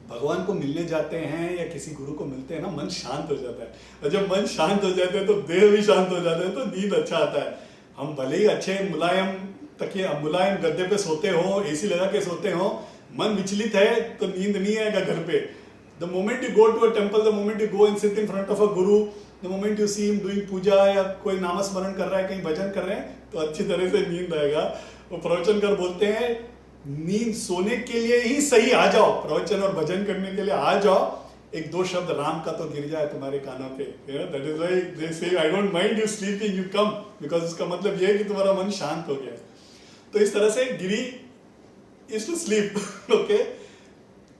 S1: भगवान को मिलने जाते हैं या किसी गुरु को मिलते हैं ना, मन शांत हो जाता है। और जब मन शांत हो जाते हैं तो देह भी शांत हो जाते हैं, तो नींद अच्छा आता है। हम भले ही अच्छे मुलायम तकिए, मुलायम गद्दे पे सोते हो, एसी लगा के सोते हो, मन विचलित है तो नींद नहीं आएगा घर पे। The moment you go to a temple, the moment you go and sit in front of a guru, the moment you see him doing puja या कोई नामस्मरण कर रहा है, कहीं भजन कर रहे हैं, तो अच्छी तरह से नींद आएगा। वो प्रवचनकार बोलते हैं, नींद सोने के लिए ही सही आ जाओ, प्रवचन और भजन करने के लिए आ जाओ, एक दो शब्द राम का तो गिर जाए तुम्हारे कानों पे, दैट इज व्हाई दे से I don't mind you sleeping, you come, because उसका मतलब ये है कि तुम्हारा मन शांत हो गया है। तो इस तरह से गिरी इज टू स्लीप, ओके?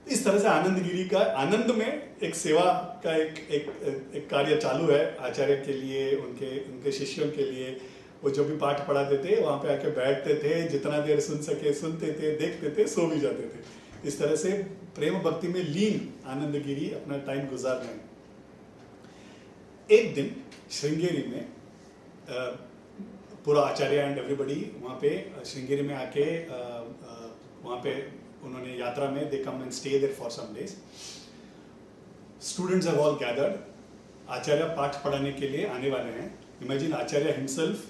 S1: इस तरह से आनंद गिरी का, आनंद में एक सेवा का एक कार्य चालू है आचार्य के लिए, उनके शिष्यों के लिए। वो जो भी पाठ पढ़ाते थे वहां पे आके बैठते थे, जितना देर सुन सके सुनते थे, देखते थे, सो भी जाते थे। इस तरह से प्रेम भक्ति में लीन आनंद गिरी अपना टाइम गुजार रहे हैं। एक दिन श्रृंगेरी में पूरा आचार्य एंड एवरीबडी वहाँ पे श्रृंगेरी में आके वहाँ पे उन्होंने यात्रा में they come and stay there for some days. Students have all gathered. Acharya पाठ पढ़ाने के लिए आने वाले हैं। Imagine Acharya himself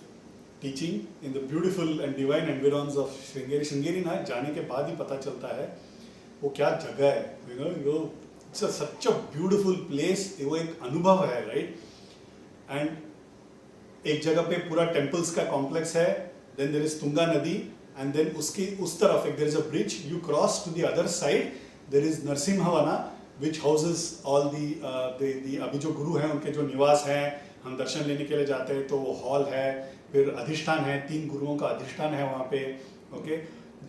S1: teaching in the beautiful and divine environments of Sringeri. Sringeri ना जाने के बाद ही पता चलता है वो क्या जगह है, you no, it's such a beautiful place. वो एक अनुभव है, राइट? एंड एक जगह पे पूरा टेम्पल्स का कॉम्प्लेक्स है, देन देयर इज तुंगा नदी, एंड देन उसकी उस तरफ एक there is a bridge, you cross to the other side, there is Narasimhavana, which houses all the अभी जो गुरु हैं उनके जो निवास हैं, हम दर्शन लेने के लिए जाते हैं तो वो हॉल है, फिर अधिष्ठान है, 3 गुरुओं का अधिष्ठान है वहाँ पे, ओके,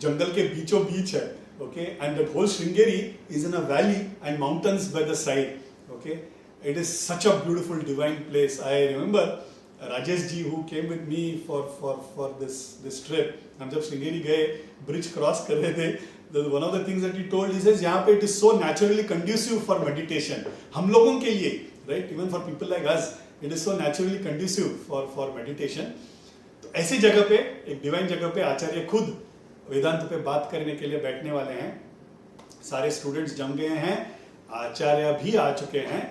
S1: जंगल के बीचों बीच है, okay, and that whole Sringeri is in a valley and mountains by the side, okay, it is such a beautiful divine place. I remember Rajesh ji who came with me for this trip, हम जब श्रृंगेरी गए, bridge cross कर रहे थे, one of the things that he told, he says यहाँ पे it is so naturally conducive for meditation, हम लोगों के लिए, right, even for people like us, it is so naturally conducive for meditation. तो ऐसी जगह पे, एक डिवाइन जगह पे आचार्य खुद वेदांत पे बात करने के लिए बैठने वाले हैं. सारे स्टूडेंट्स जम गए हैं, आचार्य भी आ चुके हैं,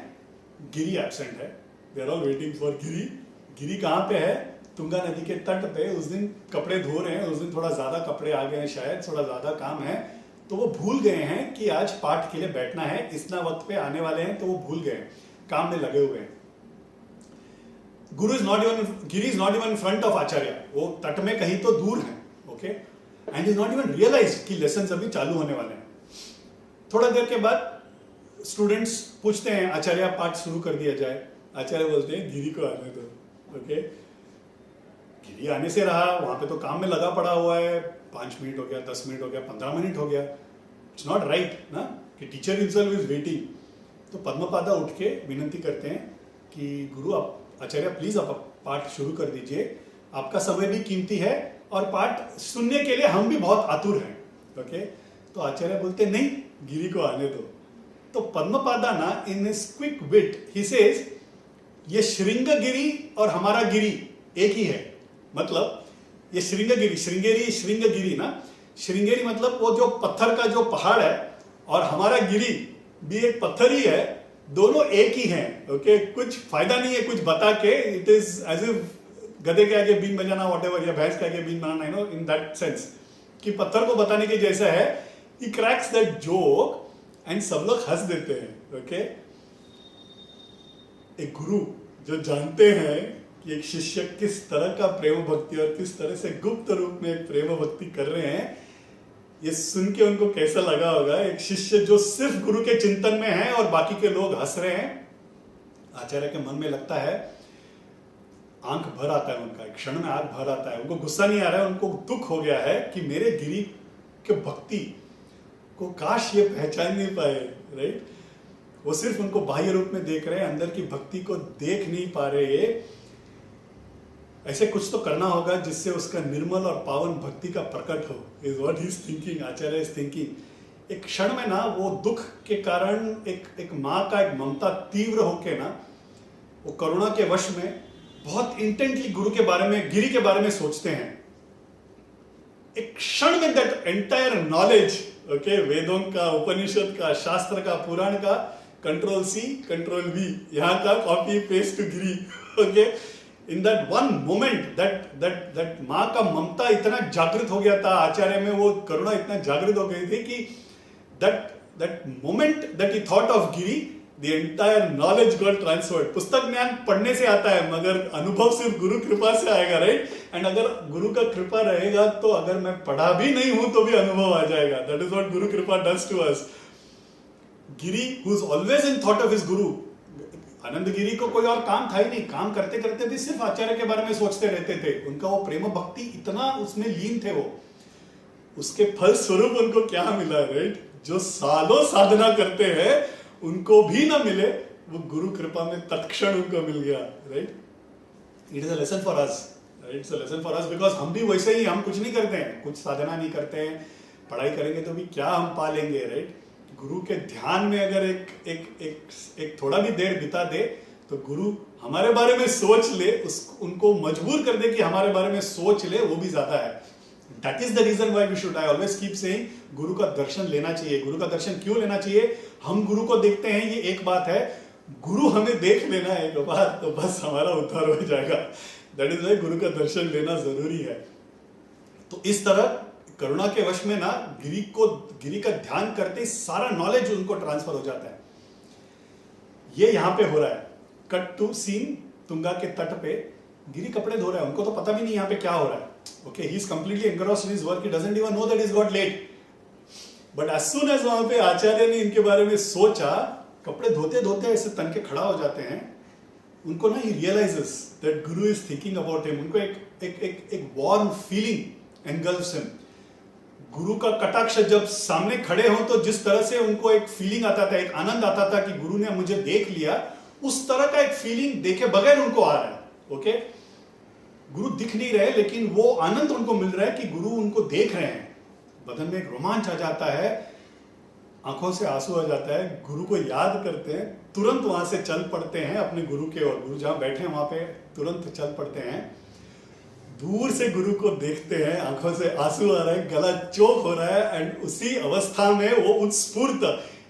S1: गिरी एब्सेंट है. They are all waiting for Giri. Giri कहाँ पे है? तुंगा नदी के तट पे. उस दिन कपड़े धो रहे हैं, उस दिन थोड़ा ज्यादा कपड़े आ गए हैं, शायद थोड़ा ज्यादा काम है, तो वो भूल गए हैं कि आज पाठ के लिए बैठना है, इतना वक्त पे आने वाले हैं, तो वो भूल गए, काम में लगे हुए हैं. Guru is not even, Giri is not even in front of Acharya, वो तट में कहीं तो दूर है, okay, and is not even realise कि लेसन अभी चालू होने वाले हैं. थोड़ा देर के बाद स्टूडेंट्स पूछते हैं आचार्य पाठ शुरू कर दिया जाए. आचार्य बोलते हैं गिरी को आने दो, ओके. गिरी आने से रहा, वहां पे तो काम में लगा पड़ा हुआ है, 5 मिनट हो गया, 10 मिनट हो गया, 15 मिनट हो गया. इट्स नॉट राइट ना कि टीचर हिमसेल्फ इज वेटिंग. तो पद्मपादा उठ के विनंती करते हैं कि गुरु आप, आचार्य प्लीज आप पाठ शुरू कर दीजिए, आपका समय भी कीमती है और पाठ सुनने के लिए हम भी बहुत आतुर हैं, ओके. तो आचार्य बोलते नहीं, गिरी को आने दो. तो पद्मपादा ना in his quick wit he says ये श्रृंगगिरी और हमारा गिरी एक ही है. मतलब ये श्रृंगगिरी, श्रृंगगिरी ना, श्रृंगेरी मतलब वो जो पत्थर का जो पहाड़ है, और हमारा गिरी भी एक पत्थर ही है, दोनों एक ही हैं, ओके. कुछ फायदा नहीं है कुछ बता के. इट इज एज इफ गधे के आगे बीन बजाना, व्हाटएवर, या भैंस के आगे बीन बनाना, you know, in that sense कि पत्थर को बताने के जैसा है. He cracks that joke and सब लोग हंस देते हैं, ओके. एक गुरु जो जानते हैं कि एक शिष्य किस तरह का प्रेम भक्ति और किस तरह से गुप्त रूप में एक प्रेम भक्ति कर रहे हैं, ये सुन के उनको कैसा लगा होगा. एक शिष्य जो सिर्फ गुरु के चिंतन में है और बाकी के लोग हंस रहे हैं. आचार्य के मन में लगता है, आंख भर आता है उनका, एक क्षण में आंख भर आता है. उनको गुस्सा नहीं आ रहा है, उनको दुख हो गया है कि मेरे गिरी के भक्ति को काश ये पहचान नहीं पाए, राइट. वो सिर्फ उनको बाह्य रूप में देख रहे हैं, अंदर की भक्ति को देख नहीं पा रहे. ऐसे कुछ तो करना होगा जिससे उसका निर्मल और पावन भक्ति का प्रकट हो, is what he is thinking. Acharya is thinking. एक क्षण में ना वो दुख के कारण एक माँ का एक ममता तीव्र होके ना, वो करुणा के वश में बहुत इंटेंटली गुरु के बारे में, गिरी के बारे में सोचते हैं. एक क्षण में दैट एंटायर नॉलेज, ओके, वेदों का, उपनिषद का, शास्त्र का, पुराण का, कंट्रोल सी कंट्रोल वी, यहाँ का copy paste to Giri, okay. In that one moment that माँ का ममता इतना जागृत हो गया था आचार्य में, वो करुणा इतना जागृत हो गई थी कि that moment that he thought of Giri, the entire knowledge got transferred. पुस्तक ज्ञान पढ़ने से आता है, मगर अनुभव सिर्फ गुरु कृपा से आएगा, राइट. एंड अगर गुरु का कृपा रहेगा तो अगर मैं पढ़ा भी नहीं हूं तो भी अनुभव आ जाएगा. That is what guru kripa does to us. Giri who is always in thought of his guru, Anand गिरी को कोई और काम था ही नहीं, काम करते करते भी सिर्फ आचार्य के बारे में सोचते रहते थे. उनका वो प्रेम भक्ति इतना उसमें लीन थे वो. उसके फल स्वरूप उनको क्या मिला, राइट. जो सालों साधना करते हैं उनको भी ना मिले, वो गुरु कृपा में तत्क्षण उनको मिल गया, right. It is a lesson for us, right. It's a lesson for us because हम भी वैसे ही, हम कुछ नहीं करते हैं, कुछ साधना नहीं करते हैं, पढ़ाई करेंगे तो भी क्या हम पा लेंगे, राइट. गुरु के ध्यान में अगर एक थोड़ा भी देर बिता दे तो गुरु हमारे बारे में सोच ले, उनको मजबूर कर दे कि हमारे बारे में सोच ले, वो भी ज्यादा है. That is the reason why we should, I always keep saying, गुरु का दर्शन लेना चाहिए. गुरु का दर्शन क्यों लेना चाहिए? हम गुरु को देखते हैं ये एक बात है, गुरु हमें देख लेना एक बार तो बस हमारा उद्धार हो जाएगा. दैट इज व्हाई गुरु का दर्शन लेना जरूरी है. तो इस तरह करुणा के वश में ना गिरी का ध्यान करते सारा नॉलेज उनको ट्रांसफर हो जाता है. ये यहां पे हो रहा है. कट टू सीन, तुंगा के तट पे गिरी कपड़े धो रहा है. उनको तो पता भी नहीं यहाँ पे क्या हो रहा है, okay. He is completely engrossed in his work, he doesn't even know that is got late. But as soon as वहां पे आचार्य ने इनके बारे में सोचा, कपड़े धोते धोते ऐसे तन के खड़ा हो जाते हैं, उनको ना ही realises that Guru is thinking about him. उनको एक वार्म फीलिंग एनगल्फ्स हिम। गुरु का कटाक्ष जब सामने खड़े हो तो जिस तरह से उनको एक फीलिंग आता था, एक आनंद आता था कि गुरु ने मुझे देख लिया, उस तरह का एक फीलिंग देखे बगैर उनको आ रहा है। ओके, गुरु दिख नहीं रहे लेकिन वो आनंद उनको मिल रहा है कि गुरु उनको देख रहे हैं। बदन में एक रोमांच आ जाता है, आंखों से आंसू आ जाता है, गुरु को याद करते हैं, तुरंत वहां से चल पड़ते हैं अपने गुरु के ओर। गुरु जहां बैठे हैं वहां पे तुरंत चल पड़ते हैं, दूर से गुरु को देखते हैं, आंखों से आंसू आ रहा है, गला चोक हो रहा है, एंड उसी अवस्था में वो उत्स्फूर्त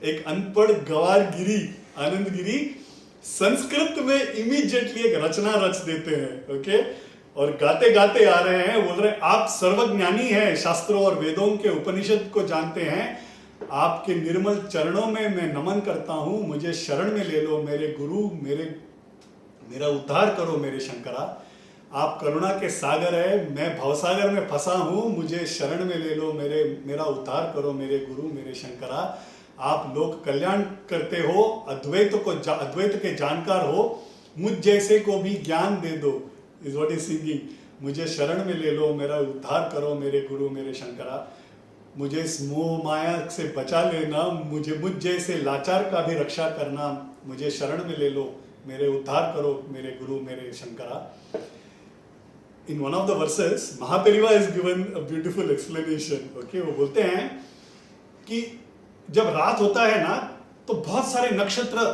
S1: एक अनपढ़ गवार गिरी, आनंद गिरी संस्कृत में इमीडिएटली एक रचना रच देते हैं। ओके, और गाते गाते आ रहे हैं, बोल रहे आप सर्वज्ञानी हैं, शास्त्रों और वेदों के उपनिषद को जानते हैं, आपके निर्मल चरणों में मैं नमन करता हूं, मुझे शरण में ले लो मेरे गुरु, मेरा उद्धार करो मेरे शंकरा। आप करुणा के सागर है, मैं भवसागर में फंसा हूं, मुझे शरण में ले लो मेरा उद्धार करो मेरे गुरु मेरे शंकरा। आप लोक कल्याण करते हो, अद्वैत के जानकार हो, मुझ जैसे को भी ज्ञान दे दो, इज व्हाट इज सिंगिंग। मुझे शरण में ले लो, मेरा उद्धार करो मेरे गुरु मेरे शंकरा। मुझे इस मोह माया से बचा लेना, मुझ जैसे लाचार का भी रक्षा करना, मुझे शरण में ले लो, मेरे उद्धार करो मेरे गुरु मेरे Shankara. In one of the verses, Mahaperiva is given a beautiful explanation. Okay, वो बोलते हैं कि जब रात होता है ना तो बहुत सारे नक्षत्र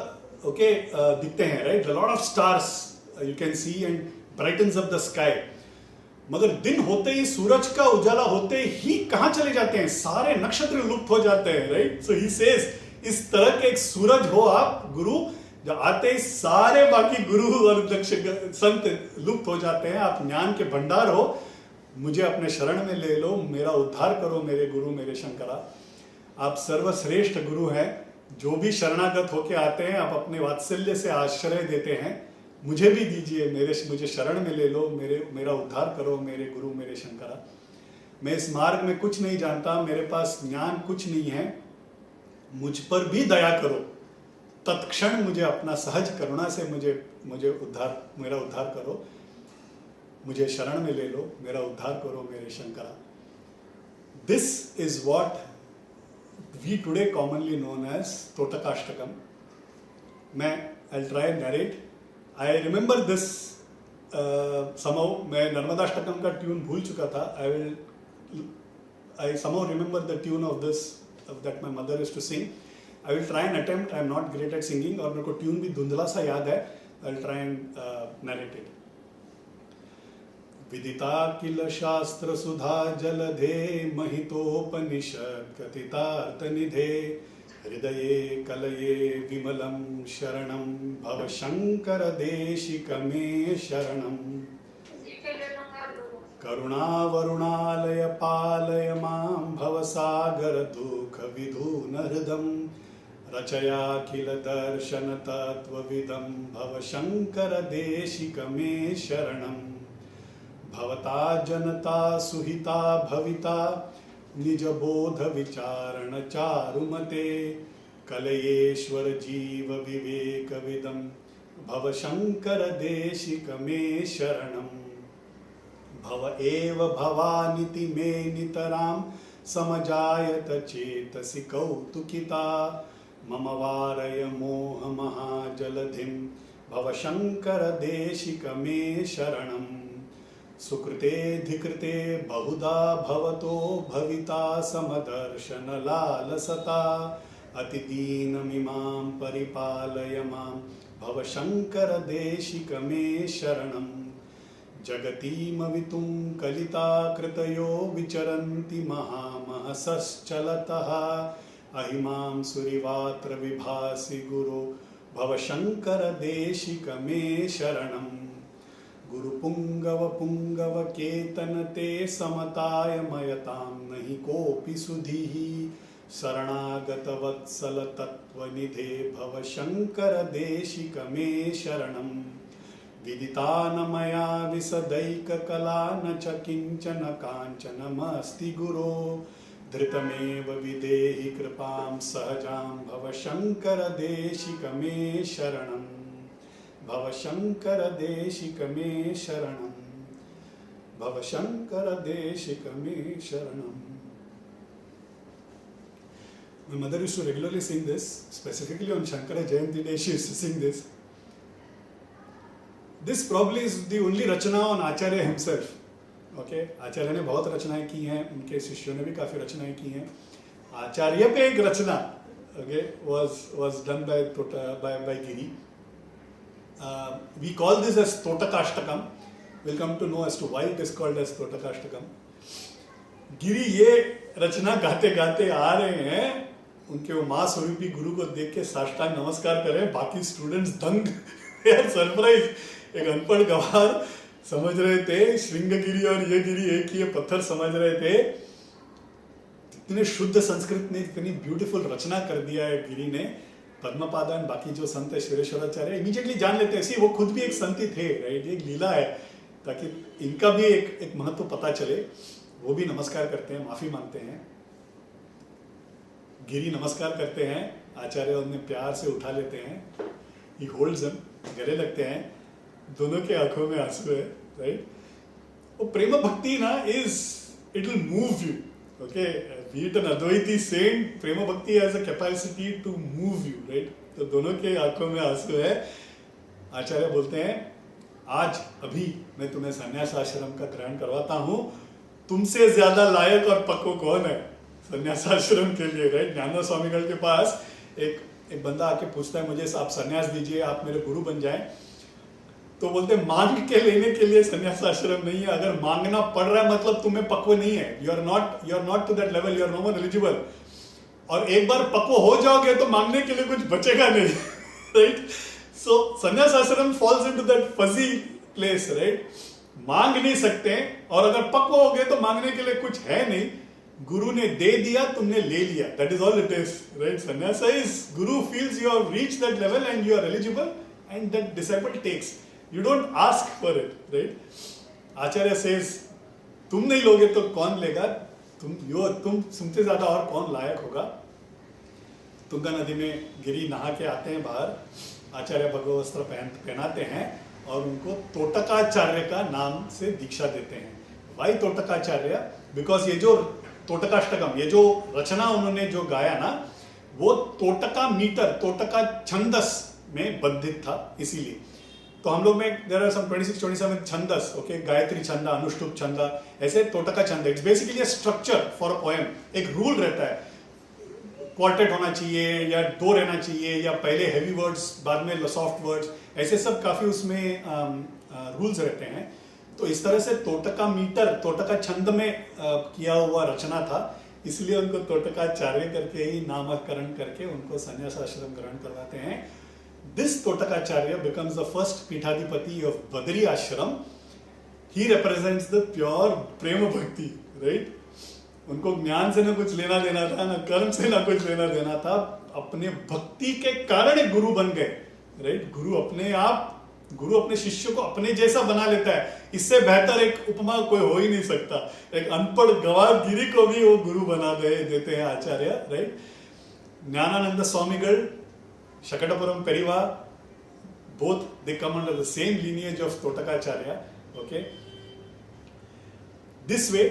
S1: दिखते हैं, right? A lot of stars you can see and brightens up the sky. मगर दिन होते ही, सूरज का उजाला होते ही कहाँ चले जाते हैं? सारे नक्षत्र लुप्त हो जाते हैं, राइट? So he says, इस तरह के एक सूरज हो आप गुरु, जब आते ही सारे बाकी गुरु और संत लुप्त हो जाते हैं। आप ज्ञान के भंडार हो, मुझे अपने शरण में ले लो, मेरा उद्धार करो मेरे गुरु मेरे शंकरा। आप सर्वश्रेष्ठ गुरु हैं, जो भी शरणागत होके आते हैं आप अपने वात्सल्य से आश्रय देते हैं, मुझे भी दीजिए, मुझे शरण में ले लो, मेरा उद्धार करो मेरे गुरु मेरे शंकरा। मैं इस मार्ग में कुछ नहीं जानता, मेरे पास ज्ञान कुछ नहीं है, मुझ पर भी दया करो, तत्क्षण मुझे अपना सहज करुणा से मेरा उद्धार करो, मुझे शरण में ले लो, मेरा उद्धार करो मेरे Shankara. This is what we today commonly known as Totakashtakam. I try narrate. I remember this somehow. मैं नर्मदाष्टकम का ट्यून भूल चुका था। I somehow remember the tune of this that my mother is to sing. I will try and attempt. I am not great at singing और मेरे को tune भी धुंधला सा याद है। I will try and narrate it. विदिता किल शास्त्र सुधा जलधे, महितोपनिषद कथितार्थ निधे, हृदये कलये विमलं शरणं, भव शंकर देशिक मे शरणं। करुणावरुणालय पालय मां, भवसागर दुःख विधून हृदं, रचयाखिल दर्शन तत्त्वविदं, भव शंकर देशिक मे शरणं। भवता जनता सुहिता भविता, निज बोध विचारण चारुमते, कलयेश्वर जीव विवेक विदं, भव शंकर देशिक मे शरणं। भव एव भवानिति मे नितरां, समजायत चेतसि कौतुकिता, मम वारय मोह महाजलधिं, भव शंकर देशिक मे शरणं। सुकृते धिकृते बहुधा भवतो भविता, समदर्शन लालसता, अतिदीनमिमां परिपालय मां, भव शंकर देशिक मे शरणं। जगतीमवितुं कलिता कृतयो विचरन्ति महामहसश्चलतः, अहिमां सुरिवात्र विभासि गुरो, भव शंकर देशिक मे शरणं। गुरु पुंगव पुंगव केतन ते, समताय मयतां नहि कोपि सुधीः, शरणागत वत्सल तत्त्वनिधे, भव शंकर देशिक मे शरणं। विदिता न मया विशदैक कला, न च किंचन कांचनमस्ति गुरो, धृतमेव विदेहि कृपां सहजां भव शंकर देशिक मे शरणं, भव शंकर देशिक मे शरणं, भव शंकर देशिक मे शरणं. My mother used to regularly sing this, specifically on Shankara Jayanti Day she used to sing this. This probably is the only rachana on Acharya himself. Okay? आचार्य ने बहुत रचनाएं की हैं, उनके शिष्यों ने भी काफी रचनाएं की हैं. आचार्य पे एक रचना, okay, was done by Giri. We call this as Totakashtakam. We'll come to know as to why it is called as Totakashtakam. गिरी ये रचना गाते गाते आ रहे हैं, उनके वो मां स्वरूपी गुरु को देख के साष्टांग नमस्कार करें. बाकी स्टूडेंट्स दंग, यार सरप्राइज. एक अनपढ़ गवार समझ रहे थे श्रृंगगिरी और ये गिरी एक ही पत्थर समझ रहे थे. इतने शुद्ध संस्कृत ने इतनी ब्यूटीफुल रचना कर दिया है गिरी ने. पद्मपादन बाकी जो संत है श्वेरेश्वराचार्य इमीडिएटली जान लेते हैं, ऐसी वो खुद भी एक संत ही थे, राइट. एक लीला है ताकि इनका भी एक महत्व पता चले. वो भी नमस्कार करते हैं, माफी मांगते हैं. गिरी नमस्कार करते हैं, आचार्य उन्हें प्यार से उठा लेते हैं. ही होल्ड्स हिम, गले लगते हैं. दोनों के आंखों में आंसू है, राइट. वो प्रेम भक्ति ना it will move you. Okay, be it an Advaiti saint, prem bhakti has a capacity to move you, right. तो दोनों के आंखों में आंसू है. आचार्य बोलते हैं आज अभी मैं तुम्हें संन्यास आश्रम का ग्रहण करवाता हूं. तुमसे ज्यादा लायक और पक्को कौन है संन्यास आश्रम के लिए, राइट. ज्ञानदेव स्वामीगढ़ के पास एक बंदा आके पूछता है मुझे आप संन्यास दीजिए, आप मेरे गुरु बन जाएं. तो बोलते मांग के लेने के लिए संन्यास आश्रम नहीं है. अगर मांगना पड़ रहा है मतलब तुम्हें पक्व नहीं है. You are not to that level, you are no more eligible. और एक बार पक्व हो जाओगे तो मांगने के लिए कुछ बचेगा नहीं, राइट. सो संन्यास आश्रम falls into that fuzzy place, right. मांग नहीं सकते और अगर पक्व हो गए तो मांगने के लिए कुछ है नहीं. गुरु ने दे दिया, तुमने ले लिया. That is all it is, right. Sannyas is guru feels you have reached that level and you are eligible and that disciple takes. You don't ask for it, right? Acharya says, तुम नहीं लोगे तो कौन लेगा? तुमसे ज्यादा और कौन लायक होगा? तुंगा नदी में गिरी नहा के आते हैं बाहर. आचार्य भगवत वस्त्र पहनाते हैं और उनको तोटकाचार्य का नाम से दीक्षा देते हैं. वाई तोटकाचार्य? बिकॉज ये जो तोटकाष्टकम, ये जो रचना उन्होंने जो गाया ना, वो तोटका मीटर, तोटका छंदस में बंधित था, इसीलिए. तो हम लोग में there are some 26-27 chhandas, okay. Gayatri chhanda, Anushtup chhanda, ऐसे तोटका छंद. It's basically a structure for a poem. एक रूल रहता है, क्वार्टेट होना चाहिए या 2 रहना चाहिए या पहले हैवी वर्ड्स बाद में सॉफ्ट वर्ड्स, ऐसे सब काफी उसमें रूल्स रहते हैं. तो इस तरह से तोटका मीटर, तोटका छंद में किया हुआ रचना था, इसलिए उनको तोटकाचार्य करके ही नामकरण करके उनको संन्यास आश्रम ग्रहण करवाते हैं. This Totakacharya becomes the first Pithadipati of Badri Ashram. He represents the pure Prema Bhakti, right? उनको ज्ञान से ना कुछ लेना देना था, ना कर्म से ना कुछ लेना देना था. अपने भक्ति के कारण एक गुरु बन गए, राइट. गुरु अपने शिष्य को अपने जैसा बना लेता है. इससे बेहतर एक उपमा कोई हो ही नहीं सकता. एक अनपढ़ गवार गिरी को भी वो गुरु बना देते हैं आचार्य, राइट. ज्ञानानंद स्वामीगढ़, Shakatapuram Periva, both they come under the same lineage of Totakacharya, okay. This way,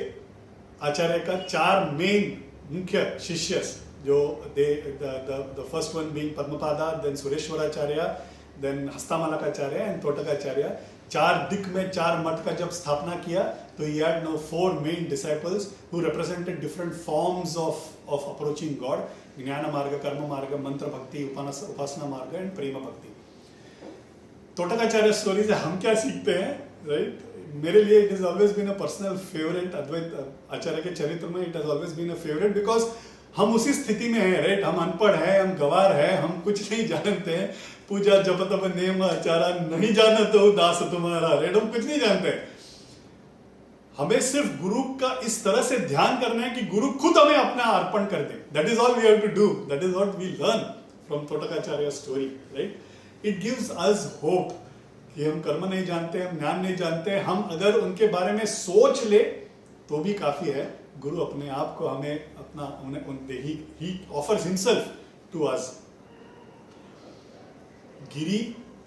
S1: Acharya का 4 main मुख्य शिष्य, जो the first one being Padmapada, then Sureshwaracharya, then Hastamalakacharya and Totakacharya. 4 दिक में 4 मठ का जब स्थापना किया तो he had now 4 main disciples who represented different forms of approaching God. ज्ञान मार्ग, कर्म मार्ग, मंत्र भक्ति, उपासना मार्ग एंड प्रेम भक्ति. तोटकाचार्य स्टोरी से हम क्या सीखते हैं, राइट. मेरे लिए it is always been a personal favourite. Advaita Acharya के चरित्र में it has always been a favourite because हम उसी स्थिति में हैं, राइट. हम अनपढ़ हैं, हम गवार हैं, हम कुछ नहीं जानते हैं. पूजा जप तप नेम आचारा नहीं जानत हो दास तुम्हारा, राइट. हम कुछ नहीं जानते. हमें सिर्फ गुरु का इस तरह से ध्यान करना है कि गुरु खुद हमें अपना अर्पण कर दे. That is all we have to do. That is what we learn from Totakacharya story, right. It gives us hope कि हम कर्म नहीं जानते, हम ज्ञान नहीं जानते, हम अगर उनके बारे में सोच ले तो भी काफी है. गुरु अपने आप को हमें अपना ही ऑफर्स हिमसेल्फ टू अस। गिरी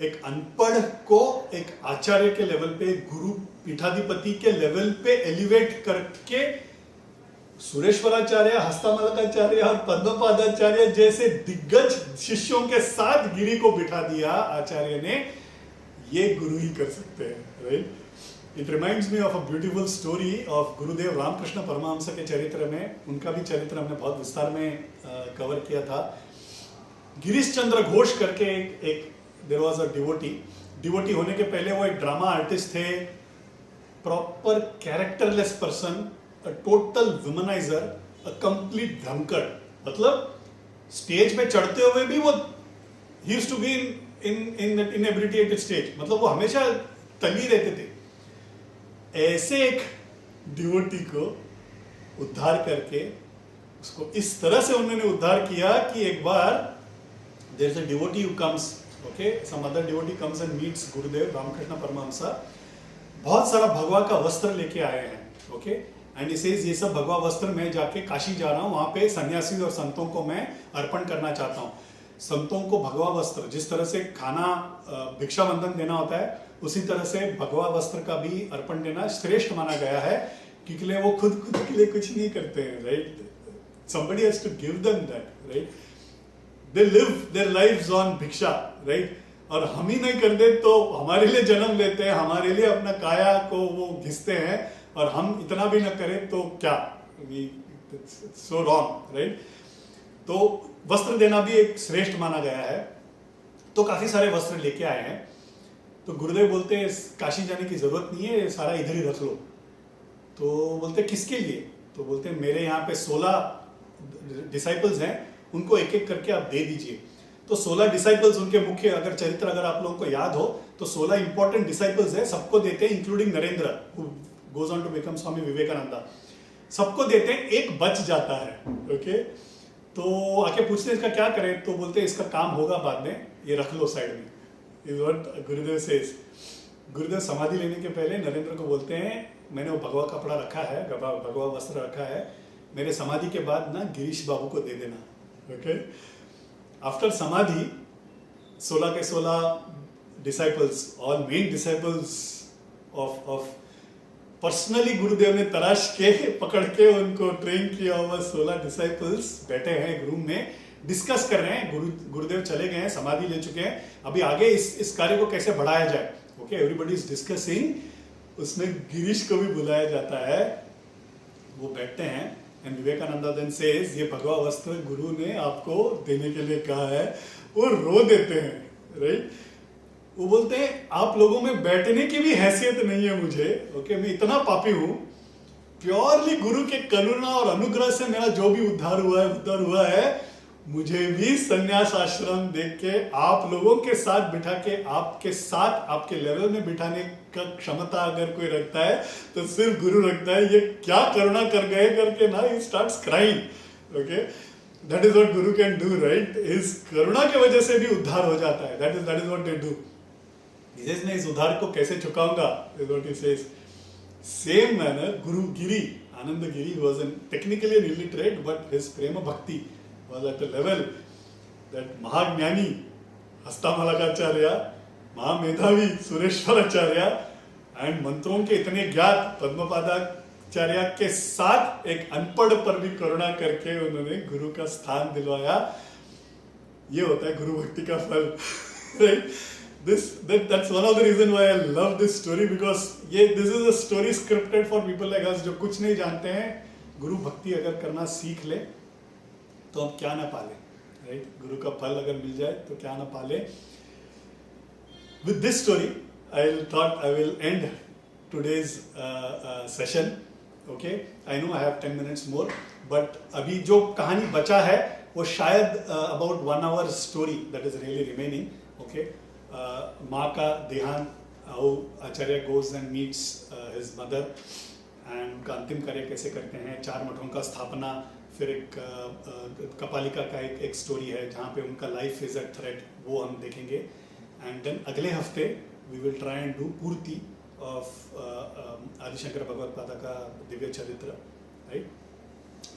S1: एक अनपढ़ को एक आचार्य के लेवल पे, गुरु पीठाधिपति के लेवल पे एलिवेट करके सुरेश्वराचार्य, हस्तामलकाचार्य और पद्मपादाचार्य जैसे दिग्गज शिष्यों के साथ गिरी को बिठा दिया आचार्य ने। ये गुरु ही कर सकते हैं, right? It reminds me of a beautiful story of गुरुदेव रामकृष्ण परमहंस के चरित्र में। उनका भी चरित्र हमने बहुत विस्तार में कवर किया था। गिरीश चंद्र घोष करके एक देयर वाज अ डिवोटी होने के पहले वो एक ड्रामा आर्टिस्ट थे, proper characterless person, a total womaniser, a complete drunkard. मतलब स्टेज पे चढ़ते हुए भी वो ही used to be in inebriated stage, मतलब वो हमेशा तली रहते थे। ऐसे एक डिवोटी को उद्धार करके उसको इस तरह से उन्होंने उद्धार किया कि एक बार there is a devotee who comes, okay, some other devotee comes and meets Gurudev Ramakrishna Paramahansa. बहुत सारा भगवा का वस्त्र लेके आए हैं, ओके, एंड ही सेज ये सब भगवा वस्त्र मैं जाके काशी जा रहा हूँ, वहां पे सन्यासी और संतों को मैं अर्पण करना चाहता हूँ। संतों को भगवा वस्त्र, जिस तरह से खाना भिक्षा बंधन देना होता है, उसी तरह से भगवा वस्त्र का भी अर्पण देना श्रेष्ठ माना गया है, क्योंकि वो खुद के लिए कुछ नहीं करते हैं, right? somebody has to give them that, right? they live their lives on भिक्षा, right? और हम ही नहीं कर दे तो हमारे लिए जन्म लेते हैं, हमारे लिए अपना काया को वो घिसते हैं, और हम इतना भी ना करें तो क्या, सो रॉन्ग, राइट? तो वस्त्र देना भी एक श्रेष्ठ माना गया है। तो काफी सारे वस्त्र लेके आए हैं। तो गुरुदेव बोलते हैं काशी जाने की जरूरत नहीं है, सारा इधर ही रख लो। तो बोलते किसके लिए? तो बोलते हैं मेरे यहाँ पे 16 डिसाइपल्स हैं, उनको एक एक करके आप दे दीजिए। तो 16 डिसाइपल्स उनके मुख्य अगर चरित्र अगर आप लोगों को याद हो तो 16 इंपॉर्टेंट डिसाइपल्स हैं, सबको देते हैं, including Narendra who goes on to become Swami Vivekananda. सबको देते हैं, एक बच जाता है, ओके। तो आके पूछते हैं इसका क्या करें? तो बोलते हैं इसका काम होगा बाद में, ये रख लो साइड में। Is what Gurudev says. गुरुदेव समाधि लेने के पहले नरेंद्र को बोलते हैं मैंने वो भगवा कपड़ा रखा है, भगवा वस्त्र रखा है, मेरे समाधि के बाद ना गिरीश बाबू को दे देना, ओके। आफ्टर समाधि 16 के 16 disciples, all main disciples of personally गुरुदेव ने तलाश के पकड़ के उनको ट्रेन किया हुआ 16 डिसाइपल्स बैठे हैं एक रूम में, डिस्कस कर रहे हैं। गुरुदेव चले गए हैं, समाधि ले चुके हैं, अभी आगे इस कार्य को कैसे बढ़ाया जाए, ओके, एवरीबॉडी इज डिस्कसिंग। उसमें गिरीश को भी बुलाया जाता है, वो बैठते हैं एंड विवेकानंदा देन सेज ये भगवा वस्त्र गुरु ने आपको देने के लिए कहा है। वो रो देते हैं, राइट? वो बोलते हैं आप लोगों में बैठने की भी हैसियत नहीं है मुझे, ओके, मैं इतना पापी हूं, प्योरली गुरु के करुणा और अनुग्रह से मेरा जो भी उद्धार हुआ है, मुझे भी संन्यास आश्रम देख के आप लोगों के साथ बिठा के आपके साथ आपके लेवल में बिठाने का क्षमता अगर कोई रखता है तो सिर्फ गुरु रखता है। ये क्या करुणा कर गए करके ना he starts crying, okay. That is what Guru can do, right? इस करुणा की वजह से भी उद्धार हो जाता है। That is what they do. मैं इस उद्धार को कैसे चुकाऊंगा, is what he says. Same manner guru Giri, Anand Giri was technically illiterate but his prem bhakti was at a level that महाज्ञानी हस्तामलकाचार्य, महामेधावी सुरेश्वराचार्य एंड मंत्रों के इतने ज्ञात पद्मपादाचार्य के साथ एक अनपढ़ पर भी करुणा करके उन्होंने गुरु का स्थान दिलवाया। ये होता है गुरु भक्ति का फल, right? That's one of the reason why I love this story, because this is a story scripted for people like us जो कुछ नहीं जानते हैं। गुरु भक्ति अगर करना सीख ले तो हम क्या ना पाले, राइट? गुरु का फल अगर मिल जाए तो क्या ना पाले। With this story, I will end today's session. Okay, I know I have 10 minutes more, but अभी जो कहानी बचा है वो शायद about 1 hour story that is really remaining. Okay, माँ का देहांत, how Acharya goes and meets his mother, and उनका अंतिम कार्य कैसे करते हैं, 4 मठों का स्थापना, फिर एक कपालिका का एक स्टोरी है जहाँ पे उनका लाइफ इज एट थ्रेट, वो हम देखेंगे। एंड देन अगले हफ्ते we will try and do पूर्ति ऑफ आदिशंकर भगवत्पादा का दिव्य चरित्र, राइट.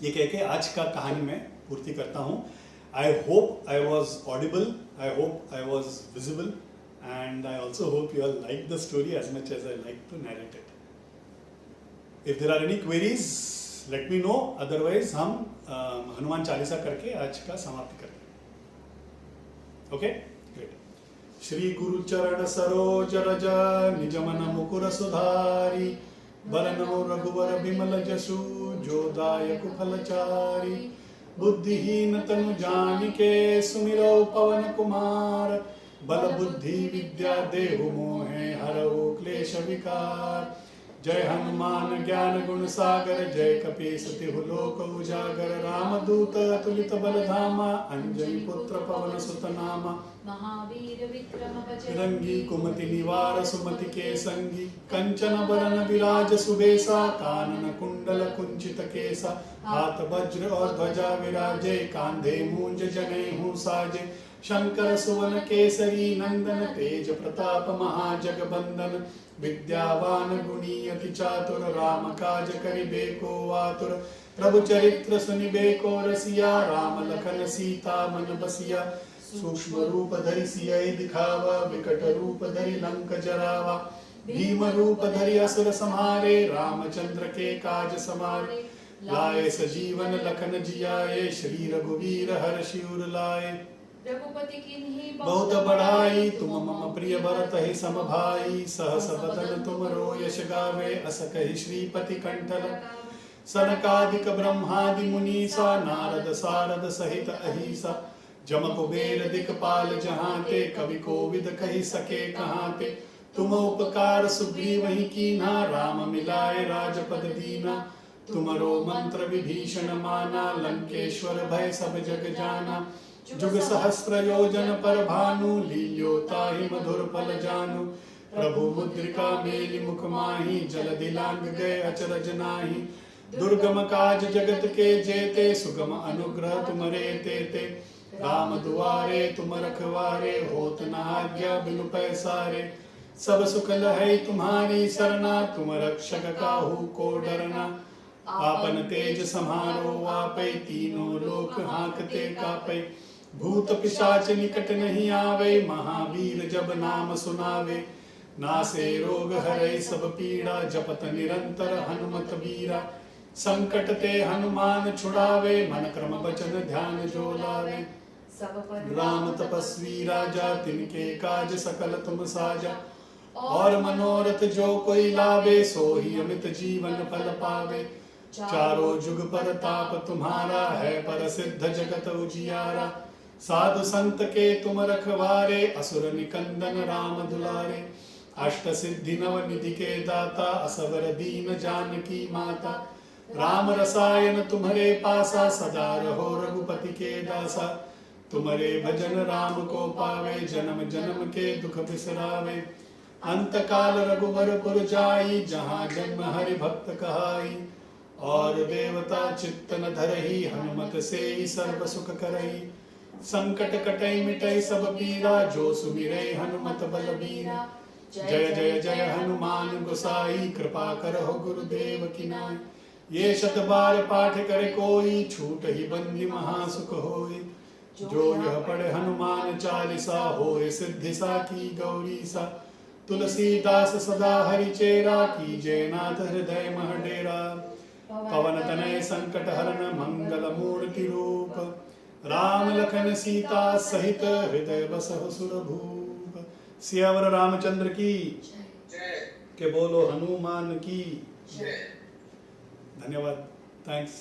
S1: ये कह के आज का कहानी मैं पूर्ति करता हूँ. I hope I was Audible, I hope I was visible, and I also hope you all like the story as much as I like to narrate it. If there are any queries, let me know. Otherwise, हम हनुमान चालीसा करके आज का समाप्ति करते हैं. Okay? Great. Shri गुरु चरण सरोज रज निज मन मुकुर सुधारी बरनौ रघुवर बिमल जसु जो दायक फलचारी बुद्धिहीन तनु जानिके सुमिरौ पवन कुमार बल बुद्धि विद्या देहु मोहे हरऊ क्लेश विकार. जय हनुमान ज्ञान गुण सागर जय कपीस तिहु लोक उजागर रामदूत अतुलित बल धामा अंजनी पुत्र पवन सुत नामा
S3: महावीर विक्रम
S1: रंगी कुमति निवार सुमति के संगी कंचन बरन विराज सुबेसा कानन कुंडल कुंचित केसा हाथ वज्र और ध्वजा विराजे कांधे मूंज जनेऊ साजे शंकर सुवन केसरी नंदन तेज प्रताप महाजगबंदन विद्यावान गुणी अति चातुर राम काज करिबे को आतुर प्रभु चरित्र सुनिबे को रसिया राम लखन सीता मन बसिया सूक्ष्म रूप धरि सियहि दिखावा विकट रूप धरि लंक जरावा भीम रूप धरि असुर संहारे रामचंद्र के काज समारे लाए सजीवन लखन जियाए श्री रघुवीर हर्षि उर लाए.
S3: रघुपति किन्हीं
S1: बहुत बढ़ाई तुम मम प्रिय भरत ही सम भाई सहस बदन तुम रो यश गावे अस कहि श्रीपति कंठल सनकादिक ब्रह्मादि मुनीसा नारद सारद सहित अहिसा जम कुबेर दिक्पाल जहाँ ते कवि कोविद कहि सके कहाँ ते तुम उपकार सुग्रीव ही कीन्हा राम मिलाए राजपद दीना तुमरो मंत्र विभीषण माना लंकेश्वर भय सब जग जाना जुग सहस्त्र योजन पर भानु लील्यो ताहि मधुर फल जानु प्रभु मुद्रिका मेलि मुख माहि जल दिलांग गए अचरज नाही दुर्गम काज जगत के जेते सुगम अनुग्रह तुमरे तेते राम दुआरे तुम रखवारे होत न आज्ञा बिनु पैसारे सब सुख लहै तुम्हारी सरना तुम रक्षक काहू को डरना आपन तेज समारो आपै तीनों लोक हाँकते कापै भूत पिशाच निकट नहीं आवे महावीर जब नाम सुनावे नासे रोग हरै सब पीड़ा जपत निरंतर हनुमत बीरा संकट ते हनुमान छुड़ावे मन क्रम वचन ध्यान जो लावे
S3: सब पर
S1: राम तपस्वी राजा तिनके काज सकल तुम साजा और मनोरथ जो कोई लावे सो ही अमित जीवन फल पावे चारों जुग पर ताप तुम्हारा है पर सिद्ध जगत उजियारा साधु संत के तुम रखवारे असुर निकंदन राम दुलारे अष्ट सिद्धि नव निधि के दाता असवर दीन जानकी माता राम रसायन तुम्हारे पासा सदा रहो रघुपति के दासा तुम्हारे भजन राम को पावे जन्म जन्म के दुख बिसरावे अंत काल रघुवर पुर जाई जहाँ जन्म हरि भक्त कहाई और देवता चित्त न धरहि हनुमत से ही सर्व सुख करई संकट कटई मिटई सब पीरा जो सुमिरै हनुमत बलबीरा जय जय जय हनुमान गोसाई कृपा करहु गुरुदेव की नाई ये शत बार पाठ करे कोई छूट ही बंदी महासुख होई जो यह पढ़े हनुमान चालीसा होए सिद्धि सा की गौरी सा तुलसीदास सदा हरि चेरा की जयनाथ हृदय मह डेरा पवन तनय संकट हरन मंगल मूर्ति रूप राम लखन सीता सहित हृदय बसहु सुरभूप. सियावर रामचंद्र की
S2: जय.
S1: के बोलो हनुमान की.
S2: जय.
S1: धन्यवाद. थैंक्स.